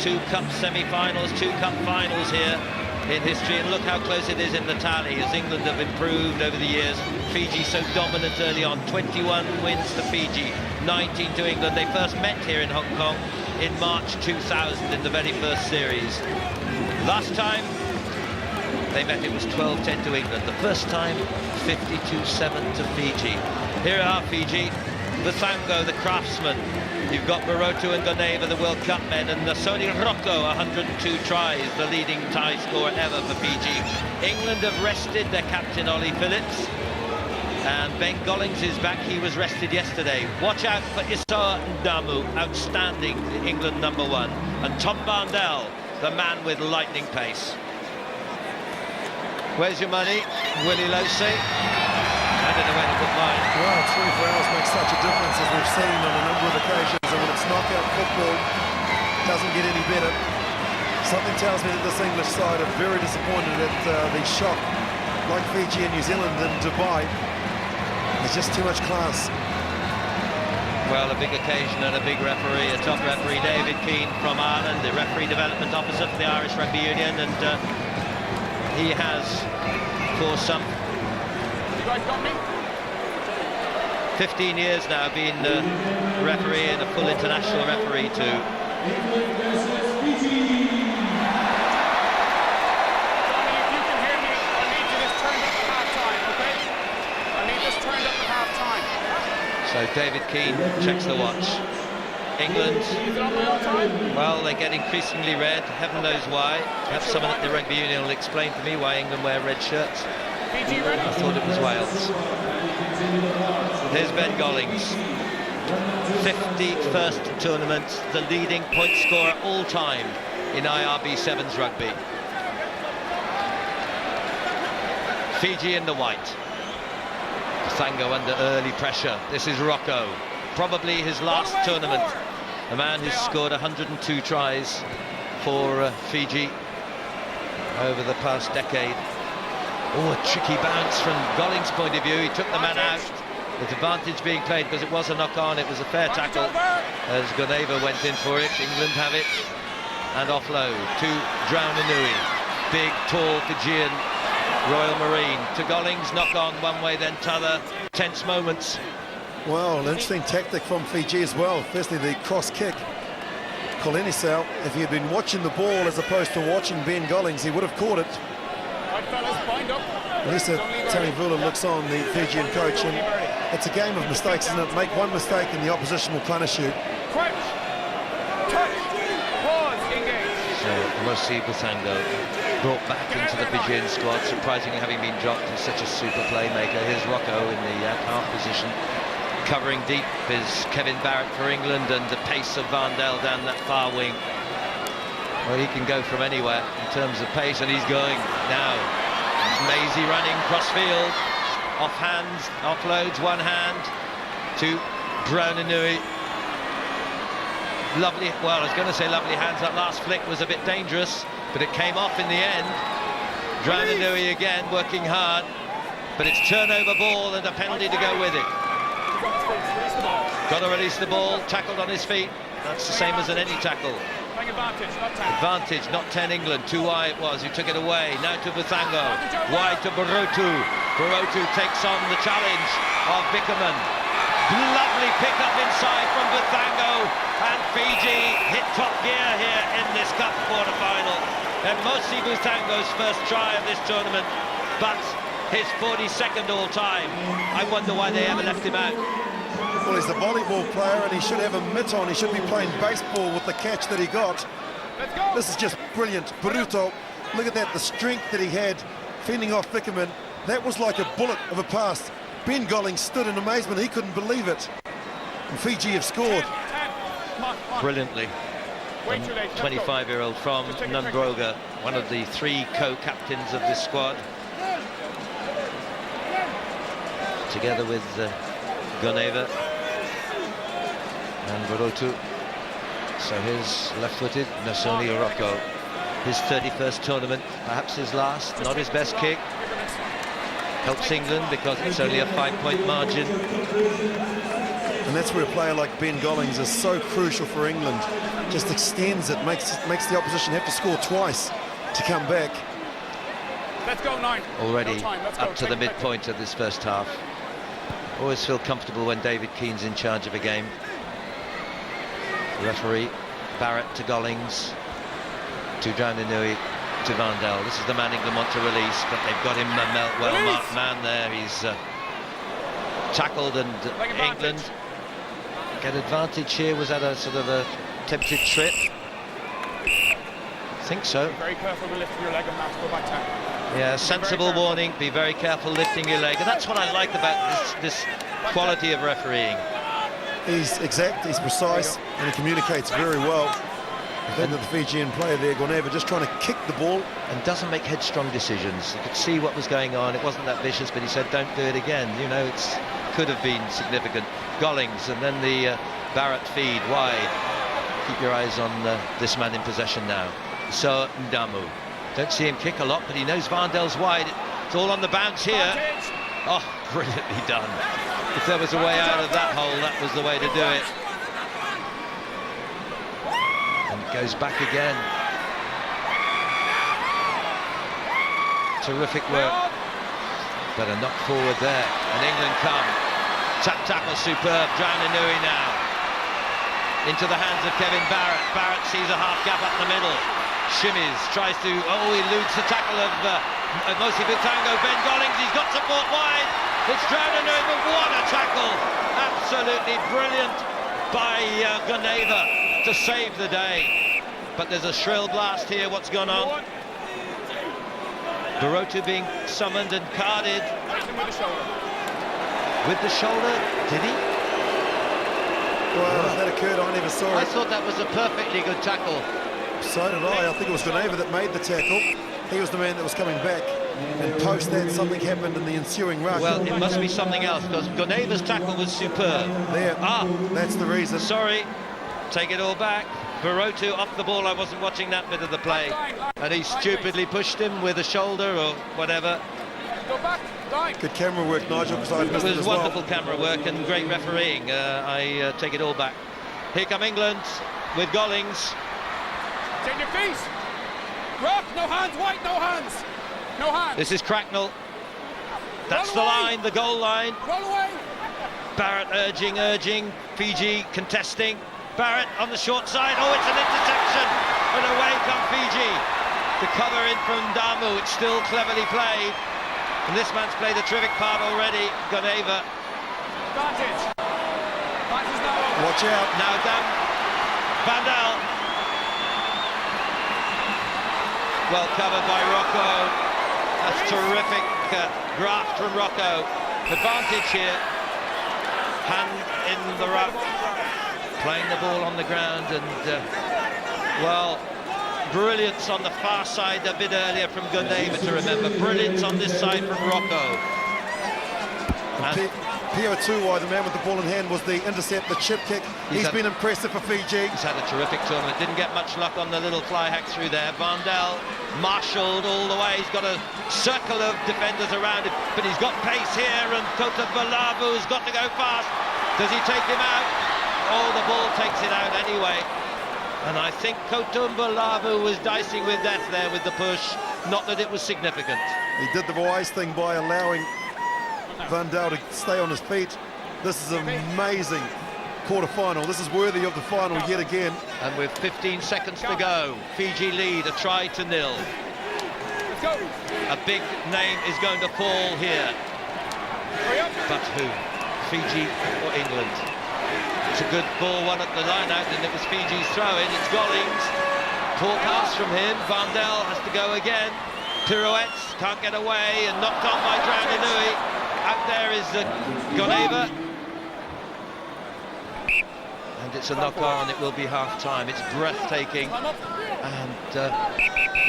2 cup semi-finals, 2 cup finals here in history, and look how close it is in the tally as England have improved over the years. Fiji so dominant early on, 21 wins to Fiji, 19 to England. They first met here in Hong Kong in March 2000 in the very first series. Last time they met, it was 12-10 to England. The first time, 52-7 to Fiji. Here are Fiji, Vithango, the craftsman. You've got Morotu and Goneva, the World Cup men, and Nasoni Rocco, 102 tries, the leading tie scorer ever for Fiji. England have rested their captain, Ollie Phillips, and Ben Gollings is back. He was rested yesterday. Watch out for Issa Ndamu, outstanding England #1, and Tom Barndell, the man with lightning pace. Where's your money? Willie Losey. I don't know where to put mine. Well, 24 hours makes such a difference, as we've seen on a number of occasions, and when it's knockout football, it doesn't get any better. Something tells me that this English side are very disappointed at the shock, like Fiji and New Zealand and Dubai. There's just too much class. Well, a big occasion and a big referee, a top referee, David Keane from Ireland, the referee development officer for the Irish Rugby Union, and he has, for some 15 years now, been a referee and a full international referee too. So David Keane checks the watch. England, well, they get increasingly red, heaven knows why. Perhaps someone at the Rugby Union will explain to me why England wear red shirts. I thought it was Wales. Here's Ben Gollings. 51st tournament, the leading point scorer all time in IRB 7s rugby. Fiji in the white. Vithango under early pressure. This is Rocco, probably his last tournament. A man who's scored 102 tries for Fiji over the past decade. Oh, a tricky bounce from Gollings' point of view. He took the man out. With advantage being played because it was a knock-on. It was a fair tackle as Goneva went in for it. England have it. And offload to Draunanui. Big, tall Fijian Royal Marine. To Gollings, knock-on one way, then t'other. Tense moments. Well, an interesting tactic from Fiji as well. Firstly, the cross kick. Kolenisau, if he had been watching the ball as opposed to watching Ben Gollings, he would have caught it. Lisa Tanivula looks on, the Fijian coach, and it's a game of mistakes, isn't it? Make one mistake and the opposition will punish you. So Mosi Vithango brought back into the Fijian squad, surprisingly having been dropped. He's such a super playmaker. Here's Rocco in the half position. Covering deep is Kevin Barrett for England, and the pace of Varndell down that far wing. Well, he can go from anywhere in terms of pace, and he's going now. Maisie running cross-field, off hands, offloads, one hand to Draunanui. Lovely, well, I was going to say lovely hands. That last flick was a bit dangerous, but it came off in the end. Draunanui again working hard, but it's turnover ball and a penalty to go with it. Got to release the ball, tackled on his feet. That's the same as an any tackle. Advantage, not 10 England. Too wide it was, he took it away. Now to Vithango, wide to Morotu. Morotu takes on the challenge of Bickerman. Lovely pick up inside from Vithango, and Fiji hit top gear here in this cup quarter-final. And Mosi Vithango's first try of this tournament, but his 42nd all-time. I wonder why they ever left him out. Well, he's a volleyball player and he should have a mitt on. He should be playing baseball with the catch that he got. This is just brilliant. Bruto, look at that, the strength that he had fending off Bickerman. That was like a bullet of a pass. Ben Gollings stood in amazement. He couldn't believe it. And Fiji have scored. Brilliantly. 25-year-old from Nundroga, one of the 3 co-captains of this squad. Together with Goneva and Morotu. So here's left-footed Nasoni Rocco. His 31st tournament, perhaps his last, not his best kick. Helps England because it's only a 5-point margin. And that's where a player like Ben Gollings is so crucial for England. Just extends it, makes the opposition have to score twice to come back. Let's go, 9. Already No time. Let's go. up to the midpoint of this first half. Always feel comfortable when David Keane's in charge of a game. Referee Barrett to Gollings, to Draunenui, to Vandel. This is the man England want to release, but they've got him a well-marked man there. He's tackled, and England get advantage here. Was that a sort of a tempted trip? I think so. Very careful with lifting your leg and not go back down. Yeah, sensible warning. Be very careful lifting your leg, and that's what I like about this quality of refereeing. He's exact, he's precise, and he communicates very well. I think that the Fijian player there, Goneva, just trying to kick the ball. And doesn't make headstrong decisions. You could see what was going on. It wasn't that vicious, but he said, don't do it again. You know, it could have been significant. Gollings, and then the Barrett feed wide. Keep your eyes on this man in possession now. So Ndamu. Don't see him kick a lot, but he knows Vandel's wide. It's all on the bounce here. Oh, brilliantly done. If there was a way out of that hole, that was the way to do it. And it goes back again. Terrific work. But a knock forward there. And England come. Tap tackle superb. Draunenui now. Into the hands of Kevin Barrett. Barrett sees a half gap up the middle. Shimmies, tries to, eludes the tackle of Mosi Butango. Ben Gollings, he's got support wide. It's Draunenui, but what a tackle. Absolutely brilliant by Goneva to save the day. But there's a shrill blast here. What's gone on? Barotu being summoned and carded. With the shoulder. With the shoulder, did he? Well, that occurred, I never saw I it. thought that was a perfectly good tackle. So did I. I think it was Goneva that made the tackle. He was the man that was coming back. And post that, something happened in the ensuing ruck. Well, it must be something else, because Goneva's tackle was superb. There, that's the reason. Sorry, take it all back. Barotu off the ball. I wasn't watching that bit of the play. And he stupidly pushed him with a shoulder or whatever. Go back, die. Good camera work, Nigel, because I missed it It was as wonderful well. camera work and great refereeing. I take it all back. Here come England with Gollings. Take your feet. Rock, no hands, White, no hands. No hands. This is Cracknell. That's the Roll away. line, the goal line. Roll away. Barrett urging. Fiji contesting. Barrett on the short side. Oh, it's an interception. And away come Fiji. The cover in from Ndamu. It's still cleverly played. And this man's played a terrific part already. Goneva. Advantage. That is now over. Watch out. Now down. Vandel. Well covered by Rocco. That's terrific graft from Rocco. Advantage here. Hand in the ruck. Playing the ball on the ground, and well, brilliance on the far side a bit earlier from Goneva to remember. Brilliance on this side from Rocco. Pio Tuwai, the man with the ball in hand, was the intercept, the chip kick. He's been impressive for Fiji. He's had a terrific tournament. Didn't get much luck on the little fly hack through there. Vandel marshalled all the way. He's got a circle of defenders around him, but he's got pace here, and Kota Valavu's got to go fast. Does he take him out? Oh, the ball takes it out anyway. And I think Kotumbalavu was dicing with death there with the push. Not that it was significant. He did the wise thing by allowing Vandel to stay on his feet. This is an amazing quarter-final. This is worthy of the final yet again. And with 15 seconds to go, Fiji lead a try to nil. Let's go. A big name is going to fall here. Hurry up. But who? Fiji or England? It's a good ball, one at the line out, and it was Fiji's throw-in. It's Gollings. Poor pass from him. Vandel has to go again. Pirouettes, can't get away, and knocked on by Draunenui. Out there is Goneva. And it's a knock-on, it will be half-time. It's breathtaking. And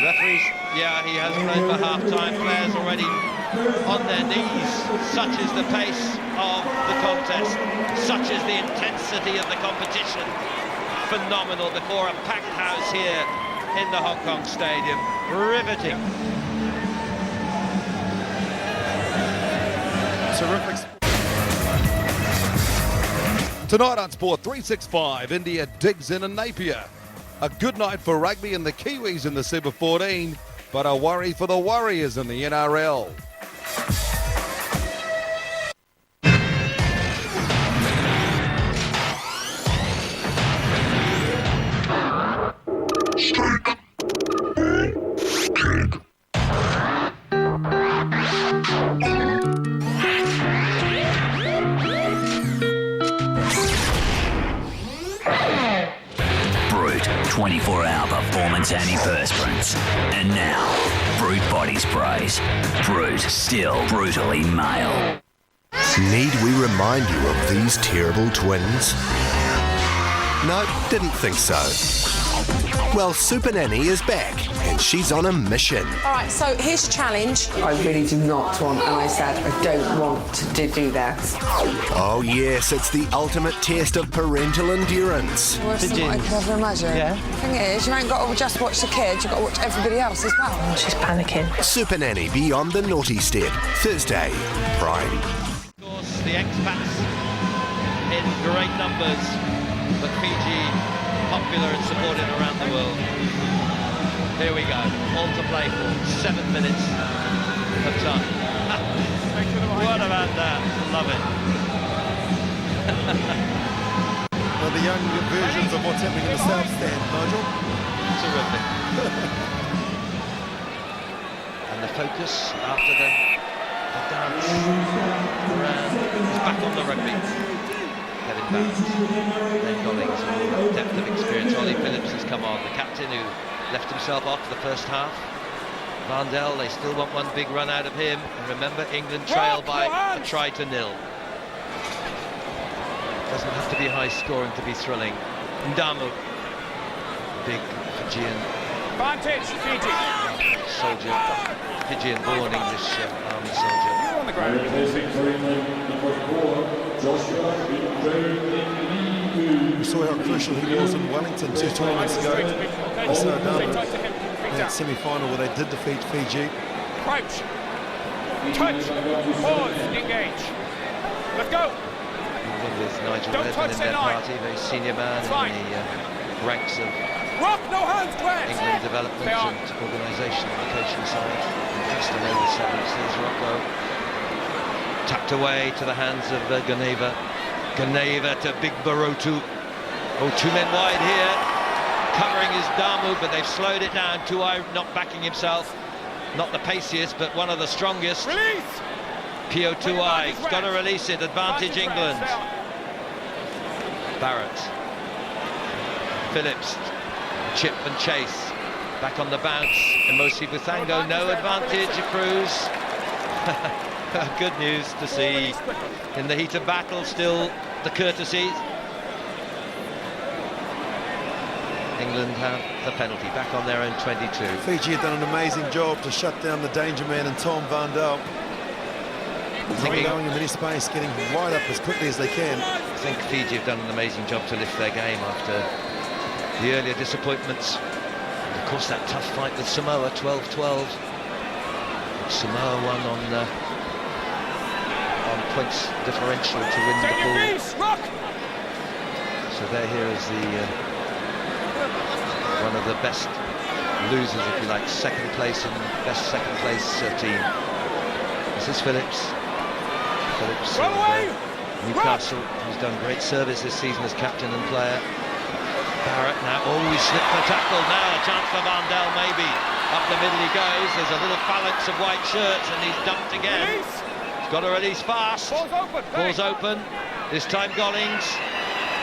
referees, yeah, he has played for half-time. Players already on their knees. Such is the pace of the contest. Such is the intensity of the competition. Phenomenal before a packed house here in the Hong Kong Stadium. Riveting. Terrific. Tonight on Sport 365, India digs in Napier. A good night for rugby and the Kiwis in the Super 14, but a worry for the Warriors in the NRL. Brute 24-hour performance antiperspirants. And now, Brute body sprays. Brute, still brutally male. Need we remind you of these terrible twins? No, didn't think so. Well, Super Nanny is back, and she's on a mission. All right, so here's your challenge. I really do not want, and I said I don't want to do that. Oh yes, it's the ultimate test of parental endurance. Worse than what I could ever imagine. Yeah. The thing is, you ain't got to just watch the kids, you've got to watch everybody else as well. Oh, she's panicking. Super Nanny Beyond the Naughty Step, Thursday, Prime. Of course, the expats in great numbers, but Fiji popular and supported around the world. Here we go, all to play for, 7 minutes of time. What about that? Love it. Well, the young versions of what's happening in the South Stand, Nigel. Terrific. And the focus after the dance around is back on the rugby. Kevin Barrett, then Gollings, depth of experience. Ollie Phillips has come on, the captain who left himself off the first half. Vandel, they still want one big run out of him. And remember, England trail by a try to nil. Doesn't have to be high scoring to be thrilling. Ndamu, big Fijian Advantage, Fiji. soldier, Fijian born English army soldier. You're on the ground. We saw how crucial he was in Wellington 2 tournaments ago. They saw down in that semi-final where they did defeat Fiji. Crouch. Touch. Pause. Engage. Let's go. With Nigel Don't Redman touch in the their line. party, very senior man in the ranks of Rock, no hands, Grant. England development and organisation on the coaching side. Just over the sevens, there's Rocco. Tucked away to the hands of Ganeva. Ganeva to Big Barotu. Oh, 2 men wide here. Covering his Damu, but they've slowed it down. Tuai not backing himself. Not the paciest, but one of the strongest. Release. Pio Tuai, he's got to release it. Advantage England. Barrett. Phillips. Chip and chase. Back on the bounce. Emosi Buthango, no advantage. Cruz. Good news to see. In the heat of battle, still the courtesies. England have the penalty, back on their own 22. Fiji have done an amazing job to shut down the danger man and Tom Vandel. Not allowing him any space, getting right up as quickly as they can. I think Fiji have done an amazing job to lift their game after the earlier disappointments. And of course, that tough fight with Samoa, 12-12. Samoa won on points differential to win the pool. So they're here as the one of the best losers, if you like, second place and best second place team. This is Phillips. Phillips of Newcastle, who's done great service this season as captain and player. Barrett now, oh, he slipped the tackle. Now a chance for Vandel, maybe. Up the middle he goes. There's a little phalanx of white shirts and he's dumped again. He's got to release fast. Ball's open. This time Gollings.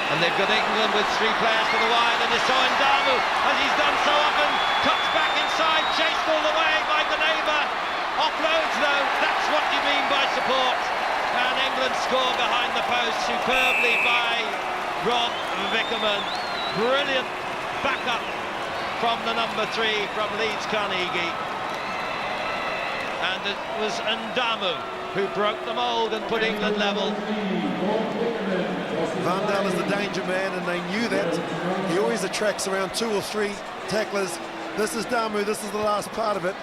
And they've got England with 3 players to the wide, and they saw Ndamu, as he's done so often, cuts back inside, chased all the way by Ganeva. Offloads though, that's what you mean by support. And England score behind the post superbly by Rob Vickerman. Brilliant backup from the number 3 from Leeds Carnegie. And it was Ndamu who broke the mould and put England level. Vandel is the danger man, and they knew that. He always attracts around 2 or 3 tacklers. This is Damu, this is the last part of it.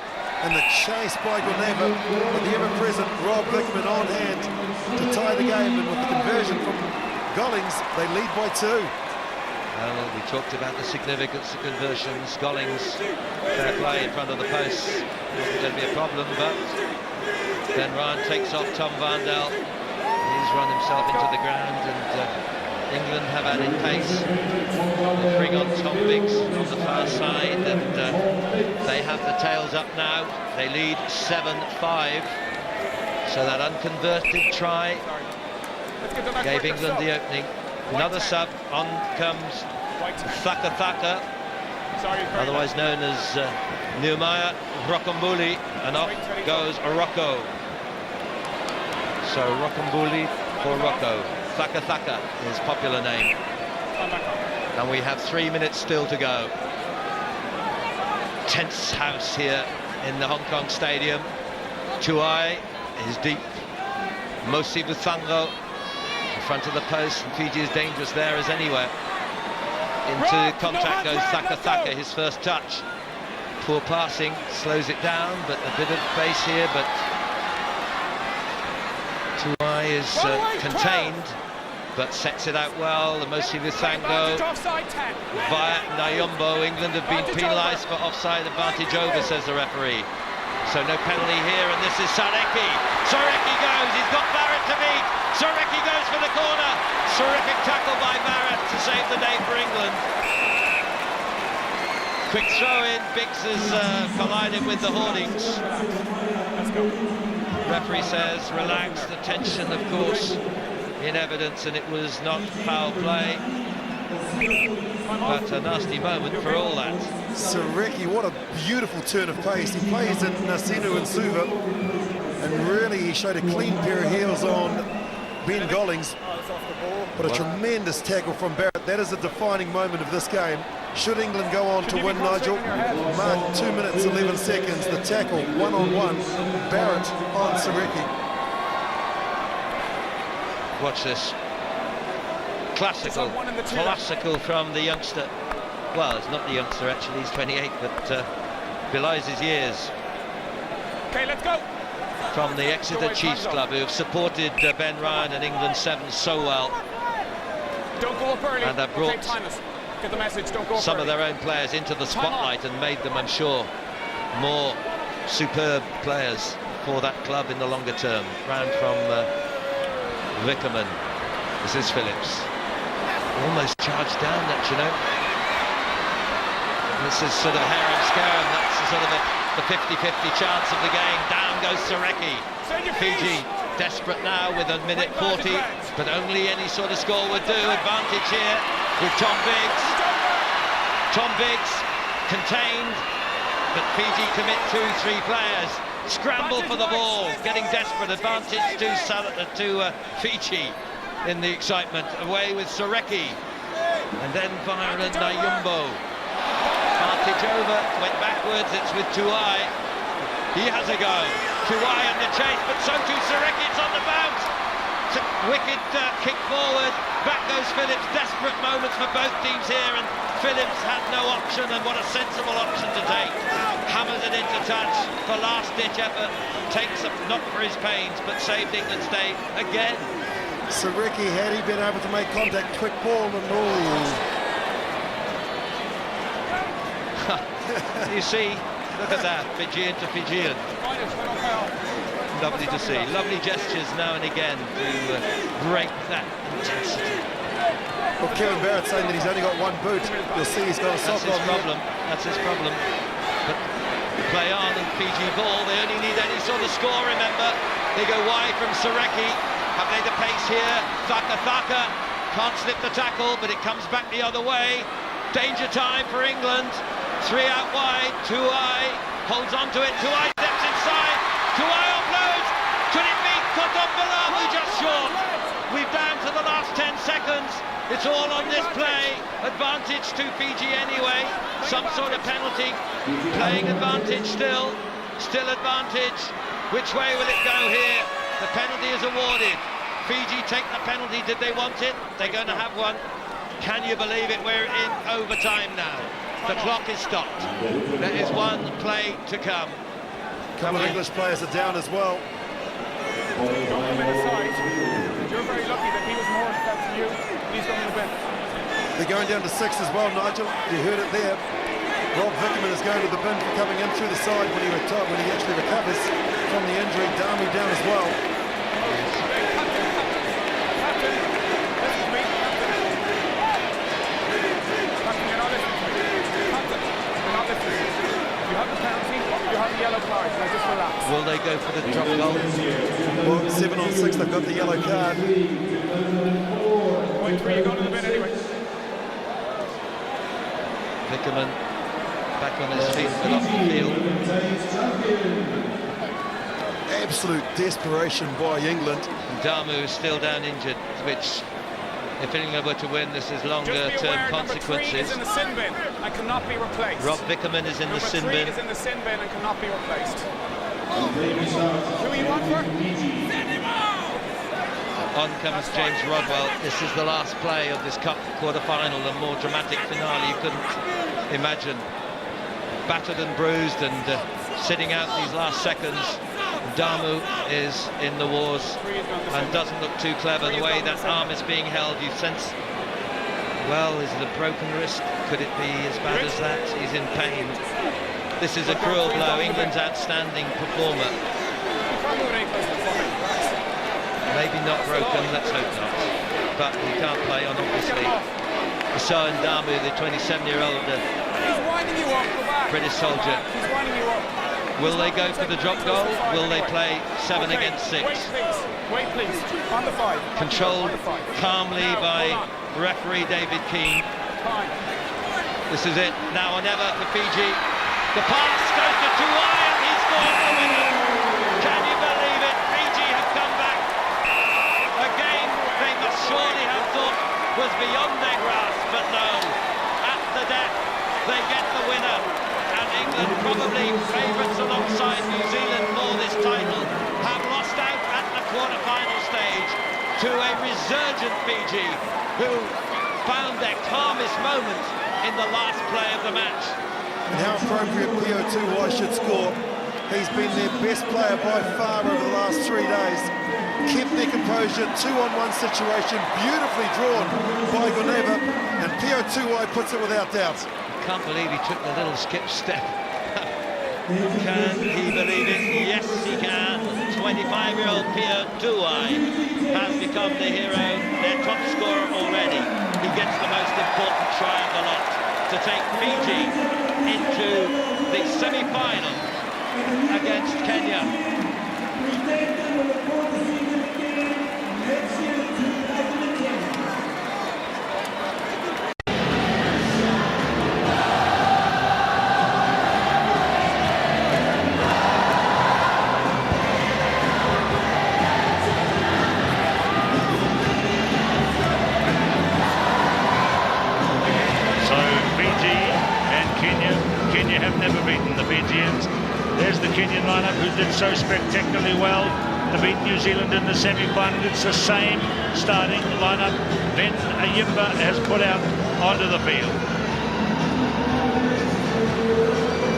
And the chase by Ganeva, with the ever-present Rob Vickerman on hand to tie the game, and with the conversion from Gollings, they lead by 2. Well, we talked about the significance of conversions. Gollings, fair play in front of the post. Not going to be a problem, but Ben Ryan takes off Tom Vandel. He's run himself into the ground, and England have added pace. They bring on Tom Biggs on the far side, and they have the tails up now. They lead 7-5. So that unconverted try gave England the opening. Another sub, on comes Thaka, otherwise known as Nehemiah Rokombuli, and off goes Rocco. So Rokombuli for Rocco. Thaka, his popular name. And we have 3 minutes still to go. Tense house here in the Hong Kong Stadium. Tuai is deep. Mosi Buthango in front of the post, and Fiji is dangerous there as anywhere. Into contact goes Thaka, his first touch. Poor passing, slows it down, but a bit of pace here, but Tuai is contained, but sets it out well. The Mosi Buthango via Nyombo. England have been penalised for offside, advantage over, says the referee. So no penalty here, and this is Sareki. Sareki goes, he's got Barrett to beat. Sareki goes for the corner. Terrific tackle by Barrett to save the day for England. Quick throw in, Biggs has collided with the hoardings. Referee says relax, the tension of course in evidence, and it was not foul play. But a nasty moment for all that. Sareki, what a beautiful turn of pace. He plays in Nasinu and Suva, and really he showed a clean pair of heels on Ben Gollings. But a tremendous tackle from Barrett. That is a defining moment of this game. Should England go on to win, Nigel? Mark 2 minutes 11 seconds. The tackle, one-on-one. Barrett on Sareki. Watch this. Classical from the youngster. Well, it's not the youngster actually, he's 28, but belies his years. Okay, let's go. From the Exeter Chiefs Club, who have supported Ben Ryan and England 7 so well. Don't go up early. And have brought get the message. Don't go up some early. of their own players into the spotlight and made them, I'm sure, more superb players for that club in the longer term. Round from Wickerman. This is Phillips. Almost charged down that, you know. This is sort of hair and scare, that's sort of the 50-50 chance of the game. Down goes Sareki. Fiji desperate now with a minute 40, but only any sort of score would do. Advantage here with Tom Biggs. Tom Biggs contained, but Fiji commit 2-3 players. Scramble for the ball, getting desperate. Advantage to Fiji in the excitement. Away with Sareki, and then Byron Nyumbo. Advantage over, went backwards, it's with Tuai. He has a go. Tuai on the chase, but so too Sareki, it's on the bounce. It's a wicked kick forward. Back goes Phillips. Desperate moments for both teams here, and Phillips had no option, and what a sensible option to take. Hammers it into touch for last-ditch effort. Takes a knock for his pains, but saved England's day again. Sareki, had he been able to make contact, quick ball, and You see, look at that, Fijian to Fijian. Lovely to see. Lovely gestures now and again to break that intensity. Well, Kevin Barrett saying that he's only got one boot. You'll see he's got a sock on. That's his problem. That's his problem. But play on and Fiji ball. They only need any sort of score, remember. They go wide from Sareki. Have they the pace here? Thaka can't slip the tackle, but it comes back the other way. Danger time for England. 3 out wide. Tuai holds on to it. Tuai steps inside. Tuai offloads. Could it be Kotombala? We're just short. We're down to the last 10 seconds. It's all on this play. Advantage to Fiji anyway. Some sort of penalty. Playing advantage still. Still advantage. Which way will it go here? The penalty is awarded. Fiji take the penalty. Did they want it? They're going to have one. Can you believe it? We're in overtime now. The clock is stopped. There is one play to come. A couple of English players are down as well. Don't come in aside. You're very lucky that he was more than you. They're going down to 6 as well, Nigel. You heard it there. Rob Vickerman is going to the bin for coming in through the side when he actually recovers from the injury. Damu down as well. Will they go for the drop goal? Well, 7 on 6, they've got the yellow card. Point 3, you go to the bin anyway. Vickerman back on his feet but off the field. Absolute desperation by England. And Damu is still down injured, which, if England were to win, this is longer-term consequences. Number 3 is in the sin bin and cannot be replaced. Rob Vickerman is in the sin bin. Number 3 is in the sin bin and cannot be replaced. Who are you on for? On comes James Rodwell. This is the last play of this cup quarter-final, the more dramatic finale you couldn't imagine. Battered and bruised and sitting out these last seconds. Damu is in the wars and doesn't look too clever. The way that arm is being held, you sense, well, is it a broken wrist? Could it be as bad as that? He's in pain. This is a cruel blow. England's outstanding performer. Maybe not broken, let's hope not. But he can't play on, obviously. So Damu, the 27-year-old British soldier. Will they go for the drop goal? Will they play 7 against 6? Wait, please. On the 5. Controlled calmly by referee David Keane. This is it, now or never for Fiji. The pass goes to Tuwai and he scores the winner. Can you believe it? Fiji have come back. A game they must surely have thought was beyond their grasp, but no. At the death, they get the winner. And England, probably favourites alongside New Zealand for this title, have lost out at the quarter-final stage to a resurgent Fiji, who found their calmest moment in the last play of the match. And how appropriate PO2Y should score. He's been their best player by far over the last 3 days. Kept their composure, 2-on-1 situation, beautifully drawn by Guneva, and PO2Y puts it without doubt. Can't believe he took the little skip step. Can he believe it? Yes, he can. 25-year-old PO2Y has become the hero, their top scorer already. He gets the most important try of the lot to take Fiji into the semi-final against Kenya. Kenya have never beaten the Fijians. There's the Kenyan lineup who did so spectacularly well to beat New Zealand in the semi-final. It's the same starting lineup Ben Ayimba has put out onto the field.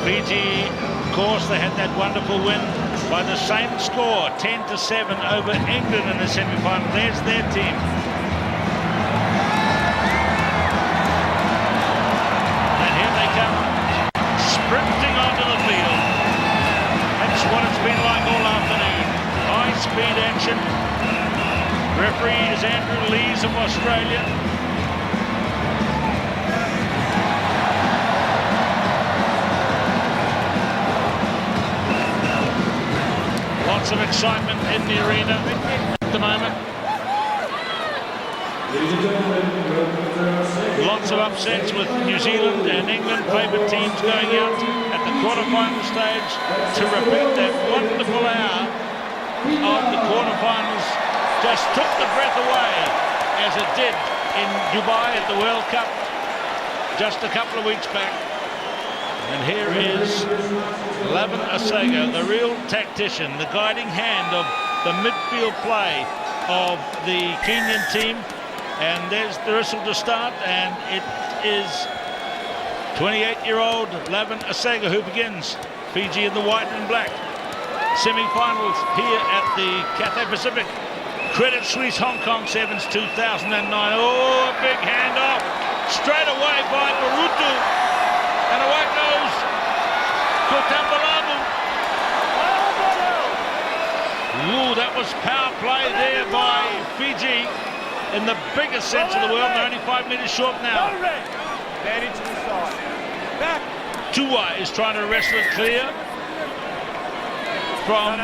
Fiji, of course, they had that wonderful win by the same score, 10-7 over England in the semi-final. There's their team. And here they come, sprinting onto the field. That's what it's been like all afternoon. High-speed action. Referee is Andrew Lees of Australia. Lots of excitement in the arena at the moment. Lots of upsets with New Zealand and England favourite teams going out at the quarter-final stage to repeat that wonderful hour of the quarter-finals. Just took the breath away as it did in Dubai at the World Cup just a couple of weeks back. And here is Laban Asego, the real tactician, the guiding hand of the midfield play of the Kenyan team. And there's the whistle to start, and it is 28-year-old Laban Asego who begins. Fiji in the white and black. Semi-finals here at the Cathay Pacific. Credit Suisse Hong Kong Sevens 2009. Oh, a big handoff. straight away by Barutu. And away goes Kotambalamu. Ooh, that was power play there by Fiji in the biggest sense of the word. They're only 5 meters short now. Manage to the side. Back. Tua is trying to wrestle it clear from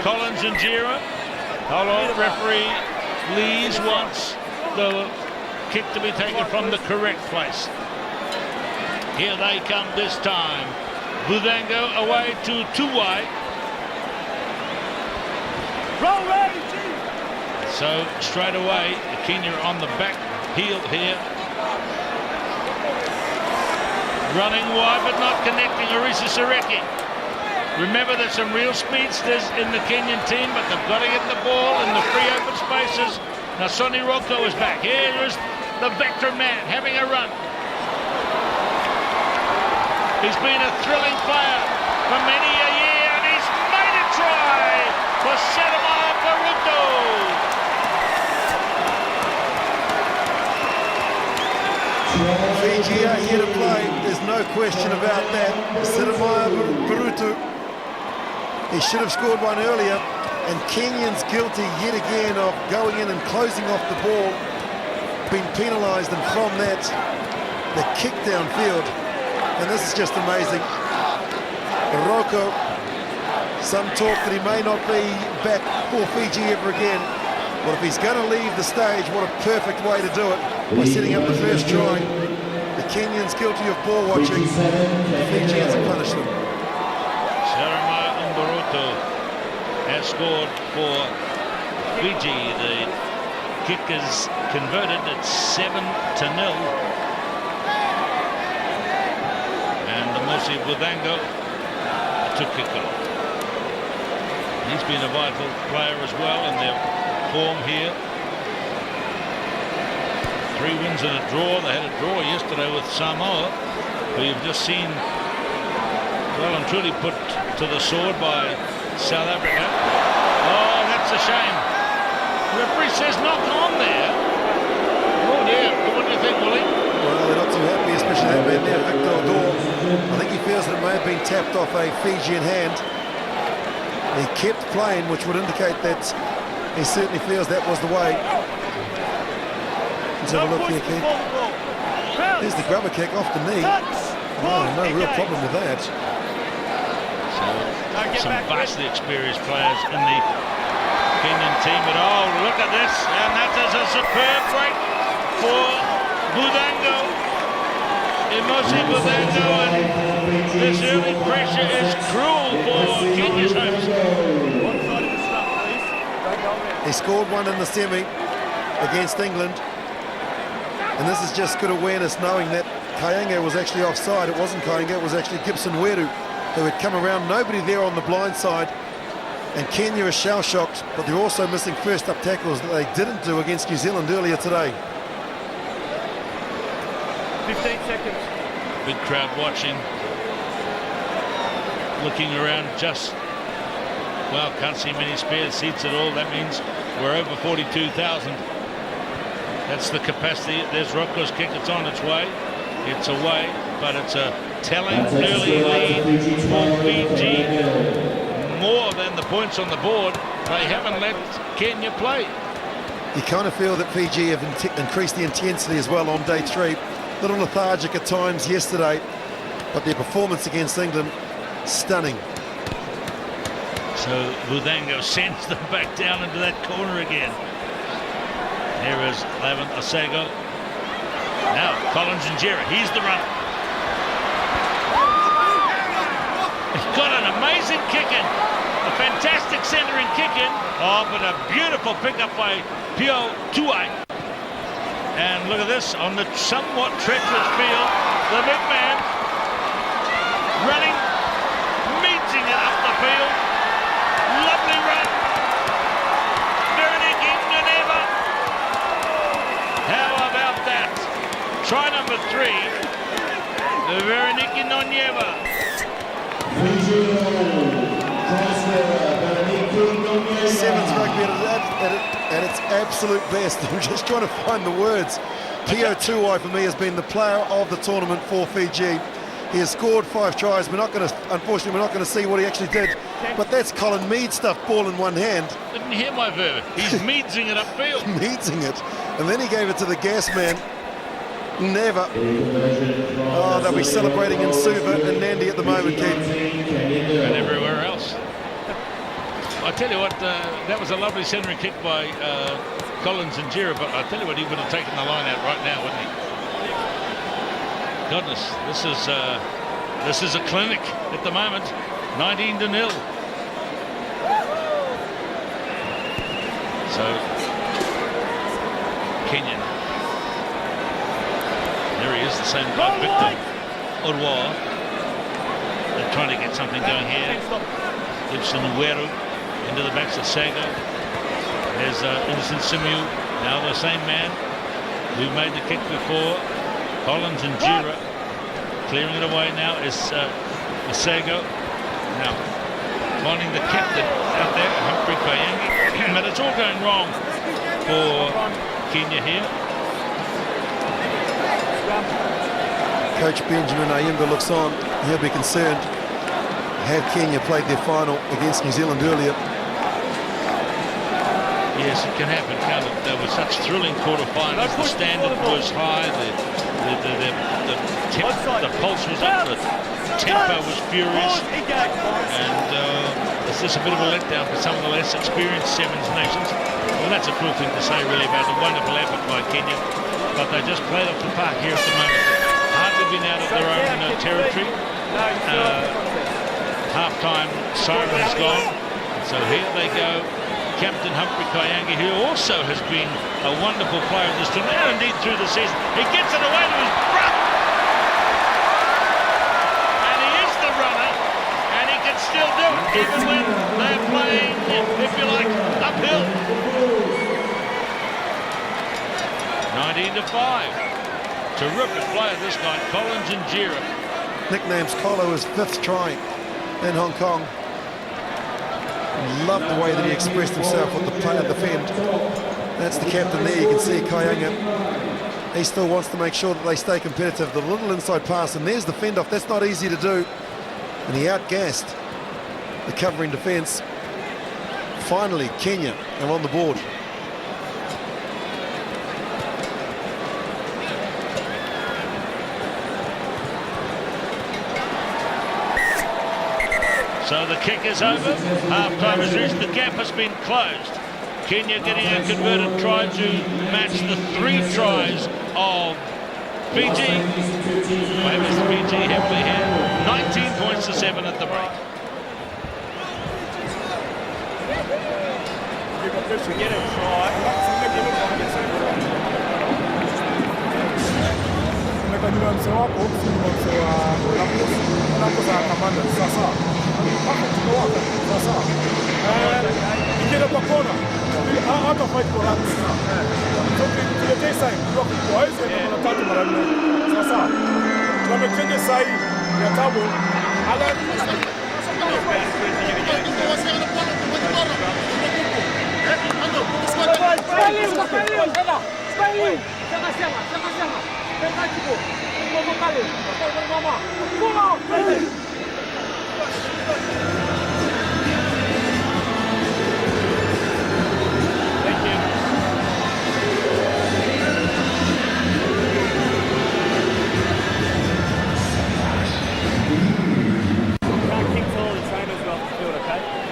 Collins and Gira. Hold on, referee Lees wants the kick to be taken from the correct place. Here they come this time. Budango away to Tuwai. Roll ready, So straight away, Kenya on the back heel here. Running wide but not connecting. Arisa Sareki. Remember, there's some real speedsters in the Kenyan team, but they've got to get the ball in the free open spaces. Now Sonny Rocco is back. Here is the veteran man having a run. He's been a thrilling player for many a year, and he's made a try for Sedemaya Baruto. Fiji are here to play, there's no question about that. Sedemaya Baruto, he should have scored one earlier, and Kenyans guilty yet again of going in and closing off the ball, been penalised, and from that, the kick downfield. And this is just amazing. Rocco, some talk that he may not be back for Fiji ever again. Well, if he's going to leave the stage, what a perfect way to do it, by setting up the first try. The Kenyans guilty of ball watching, the Fijians punish them. Sedemaya Baruto has scored for Fiji. The kick is converted at 7-0. Mosi Budango to kick off. He's been a vital player as well in their form here. 3 wins and a draw. They had a draw yesterday with Samoa, who you've just seen well and truly put to the sword by South Africa. Oh, that's a shame. The referee says knock on there. Oh dear, what do you think, Willie? Well, they're not too happy, especially that man there, Victor Dor. I think he feels that it may have been tapped off a Fijian hand. He kept playing, which would indicate that he certainly feels that was the way. Let's have a look here, Keith. There's the grubber kick off the knee. Oh, no real problem with that. So, some vastly experienced players in the Kenyan team. But oh, look at this. And that is a superb break for Budango. Mosi Budango, and this early pressure is cruel for Kenya's hopes. He scored one in the semi against England, and this is just good awareness, knowing that Kayanga was actually offside. It wasn't Kayanga, it was actually Gibson Weru who had come around. Nobody there on the blind side, and Kenya is shell-shocked, but they're also missing first-up tackles that they didn't do against New Zealand earlier today. 15 seconds. Big crowd watching, looking around, just, well, can't see many spare seats at all. That means we're over 42,000. That's the capacity. There's Rocco's kick. It's on its way. It's away, but it's a telling early lead for Fiji. More than the points on the board, they haven't let Kenya play. You kind of feel that Fiji have increased the intensity as well on day 3. A little lethargic at times yesterday, but their performance against England, stunning. So Budango sends them back down into that corner again. Here is Lavan Osego. Now Collins and Jera, he's the runner. He's got an amazing kick in, a fantastic centering kick in. Oh, but a beautiful pickup by Pio Tuai. And look at this, on the somewhat treacherous field, the big man running, meeting it up the field. Lovely run. Veronique Nuneva. How about that? Try number 3. Veronique Nuneva. Sevens rugby at its absolute best. I'm just trying to find the words. Tio Tuai for me has been the player of the tournament for Fiji. He has scored 5 tries. Unfortunately, we're not going to see what he actually did. But that's Colin Mead stuff, ball in one hand. Didn't hear my verb. He's Meadsing it upfield. Meadsing it. And then he gave it to the gas man. Never. Oh, they'll be celebrating in Suva and Nandi at the moment, Keith. And everywhere else. I tell you what, that was a lovely centering kick by Collins and Gira, but I tell you what, he would have taken the line out right now, wouldn't he? Goodness, this is a clinic at the moment. 19-0. So Kenyan. There he is, the same guy, Victor Urwa. They're trying to get something going here. Gibson Uweru into the backs of Sago. There's Innocent Simu, now the same man who made the kick before. Collins and Gira clearing it away now is Sago. Now finding the captain out there, Humphrey Kayangi. But it's all going wrong for Kenya here. Coach Benjamin Ayimba looks on. He'll be concerned. Have Kenya played their final against New Zealand earlier? Yes, it can happen, can't it? There were such thrilling quarterfinals. The standard was high, the pulse was up, the tempo was furious, and it's just a bit of a letdown for some of the less experienced Sevens nations. Well, that's a cruel thing to say, really, about a wonderful effort by Kenya, but they just played off the park here at the moment. Hardly been out of their own territory. Half-time siren is gone, so here they go. Captain Humphrey Kayangi, who also has been a wonderful player in this tournament, and indeed through the season. He gets it away to his brother, and he is the runner, and he can still do it, even when they're playing, if you like, uphill. 19-5. Terrific player this night, Collins and Gira. Nicknames Colo his 5th try in Hong Kong. Loved the way that he expressed himself with the play at the fend. That's the captain there. You can see Kayanga. He still wants to make sure that they stay competitive. The little inside pass, and there's the fend off. That's not easy to do. And he outgassed the covering defence. Finally, Kenya are on the board. So the kick is over, half-time is reached, the gap has been closed. Kenya getting a converted try to match the 3 tries of Fiji. Favors Fiji heavily here, 19 points to 7 at the break. Ikienda kwa kona hata fight kwa hapo so tuletee sai kwa hizo mara 3 mara 4 sasa tunamechange sai ya tabo ala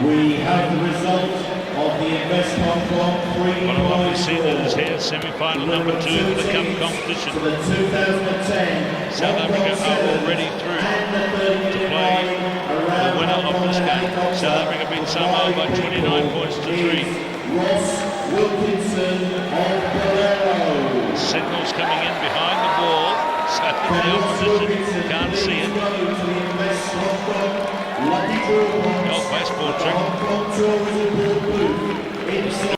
We have the result of the Invest Hong Kong 3. What a lovely scene it is here, semi-final number 2 of the Cup competition. For the 2010 South Africa are already through to play the winner of this game. South Africa beat Samoa by 29 points to 3. Ross Wilkinson of Bolero. Signals coming in behind the ball, so the opposition can't see it. The old baseball trick.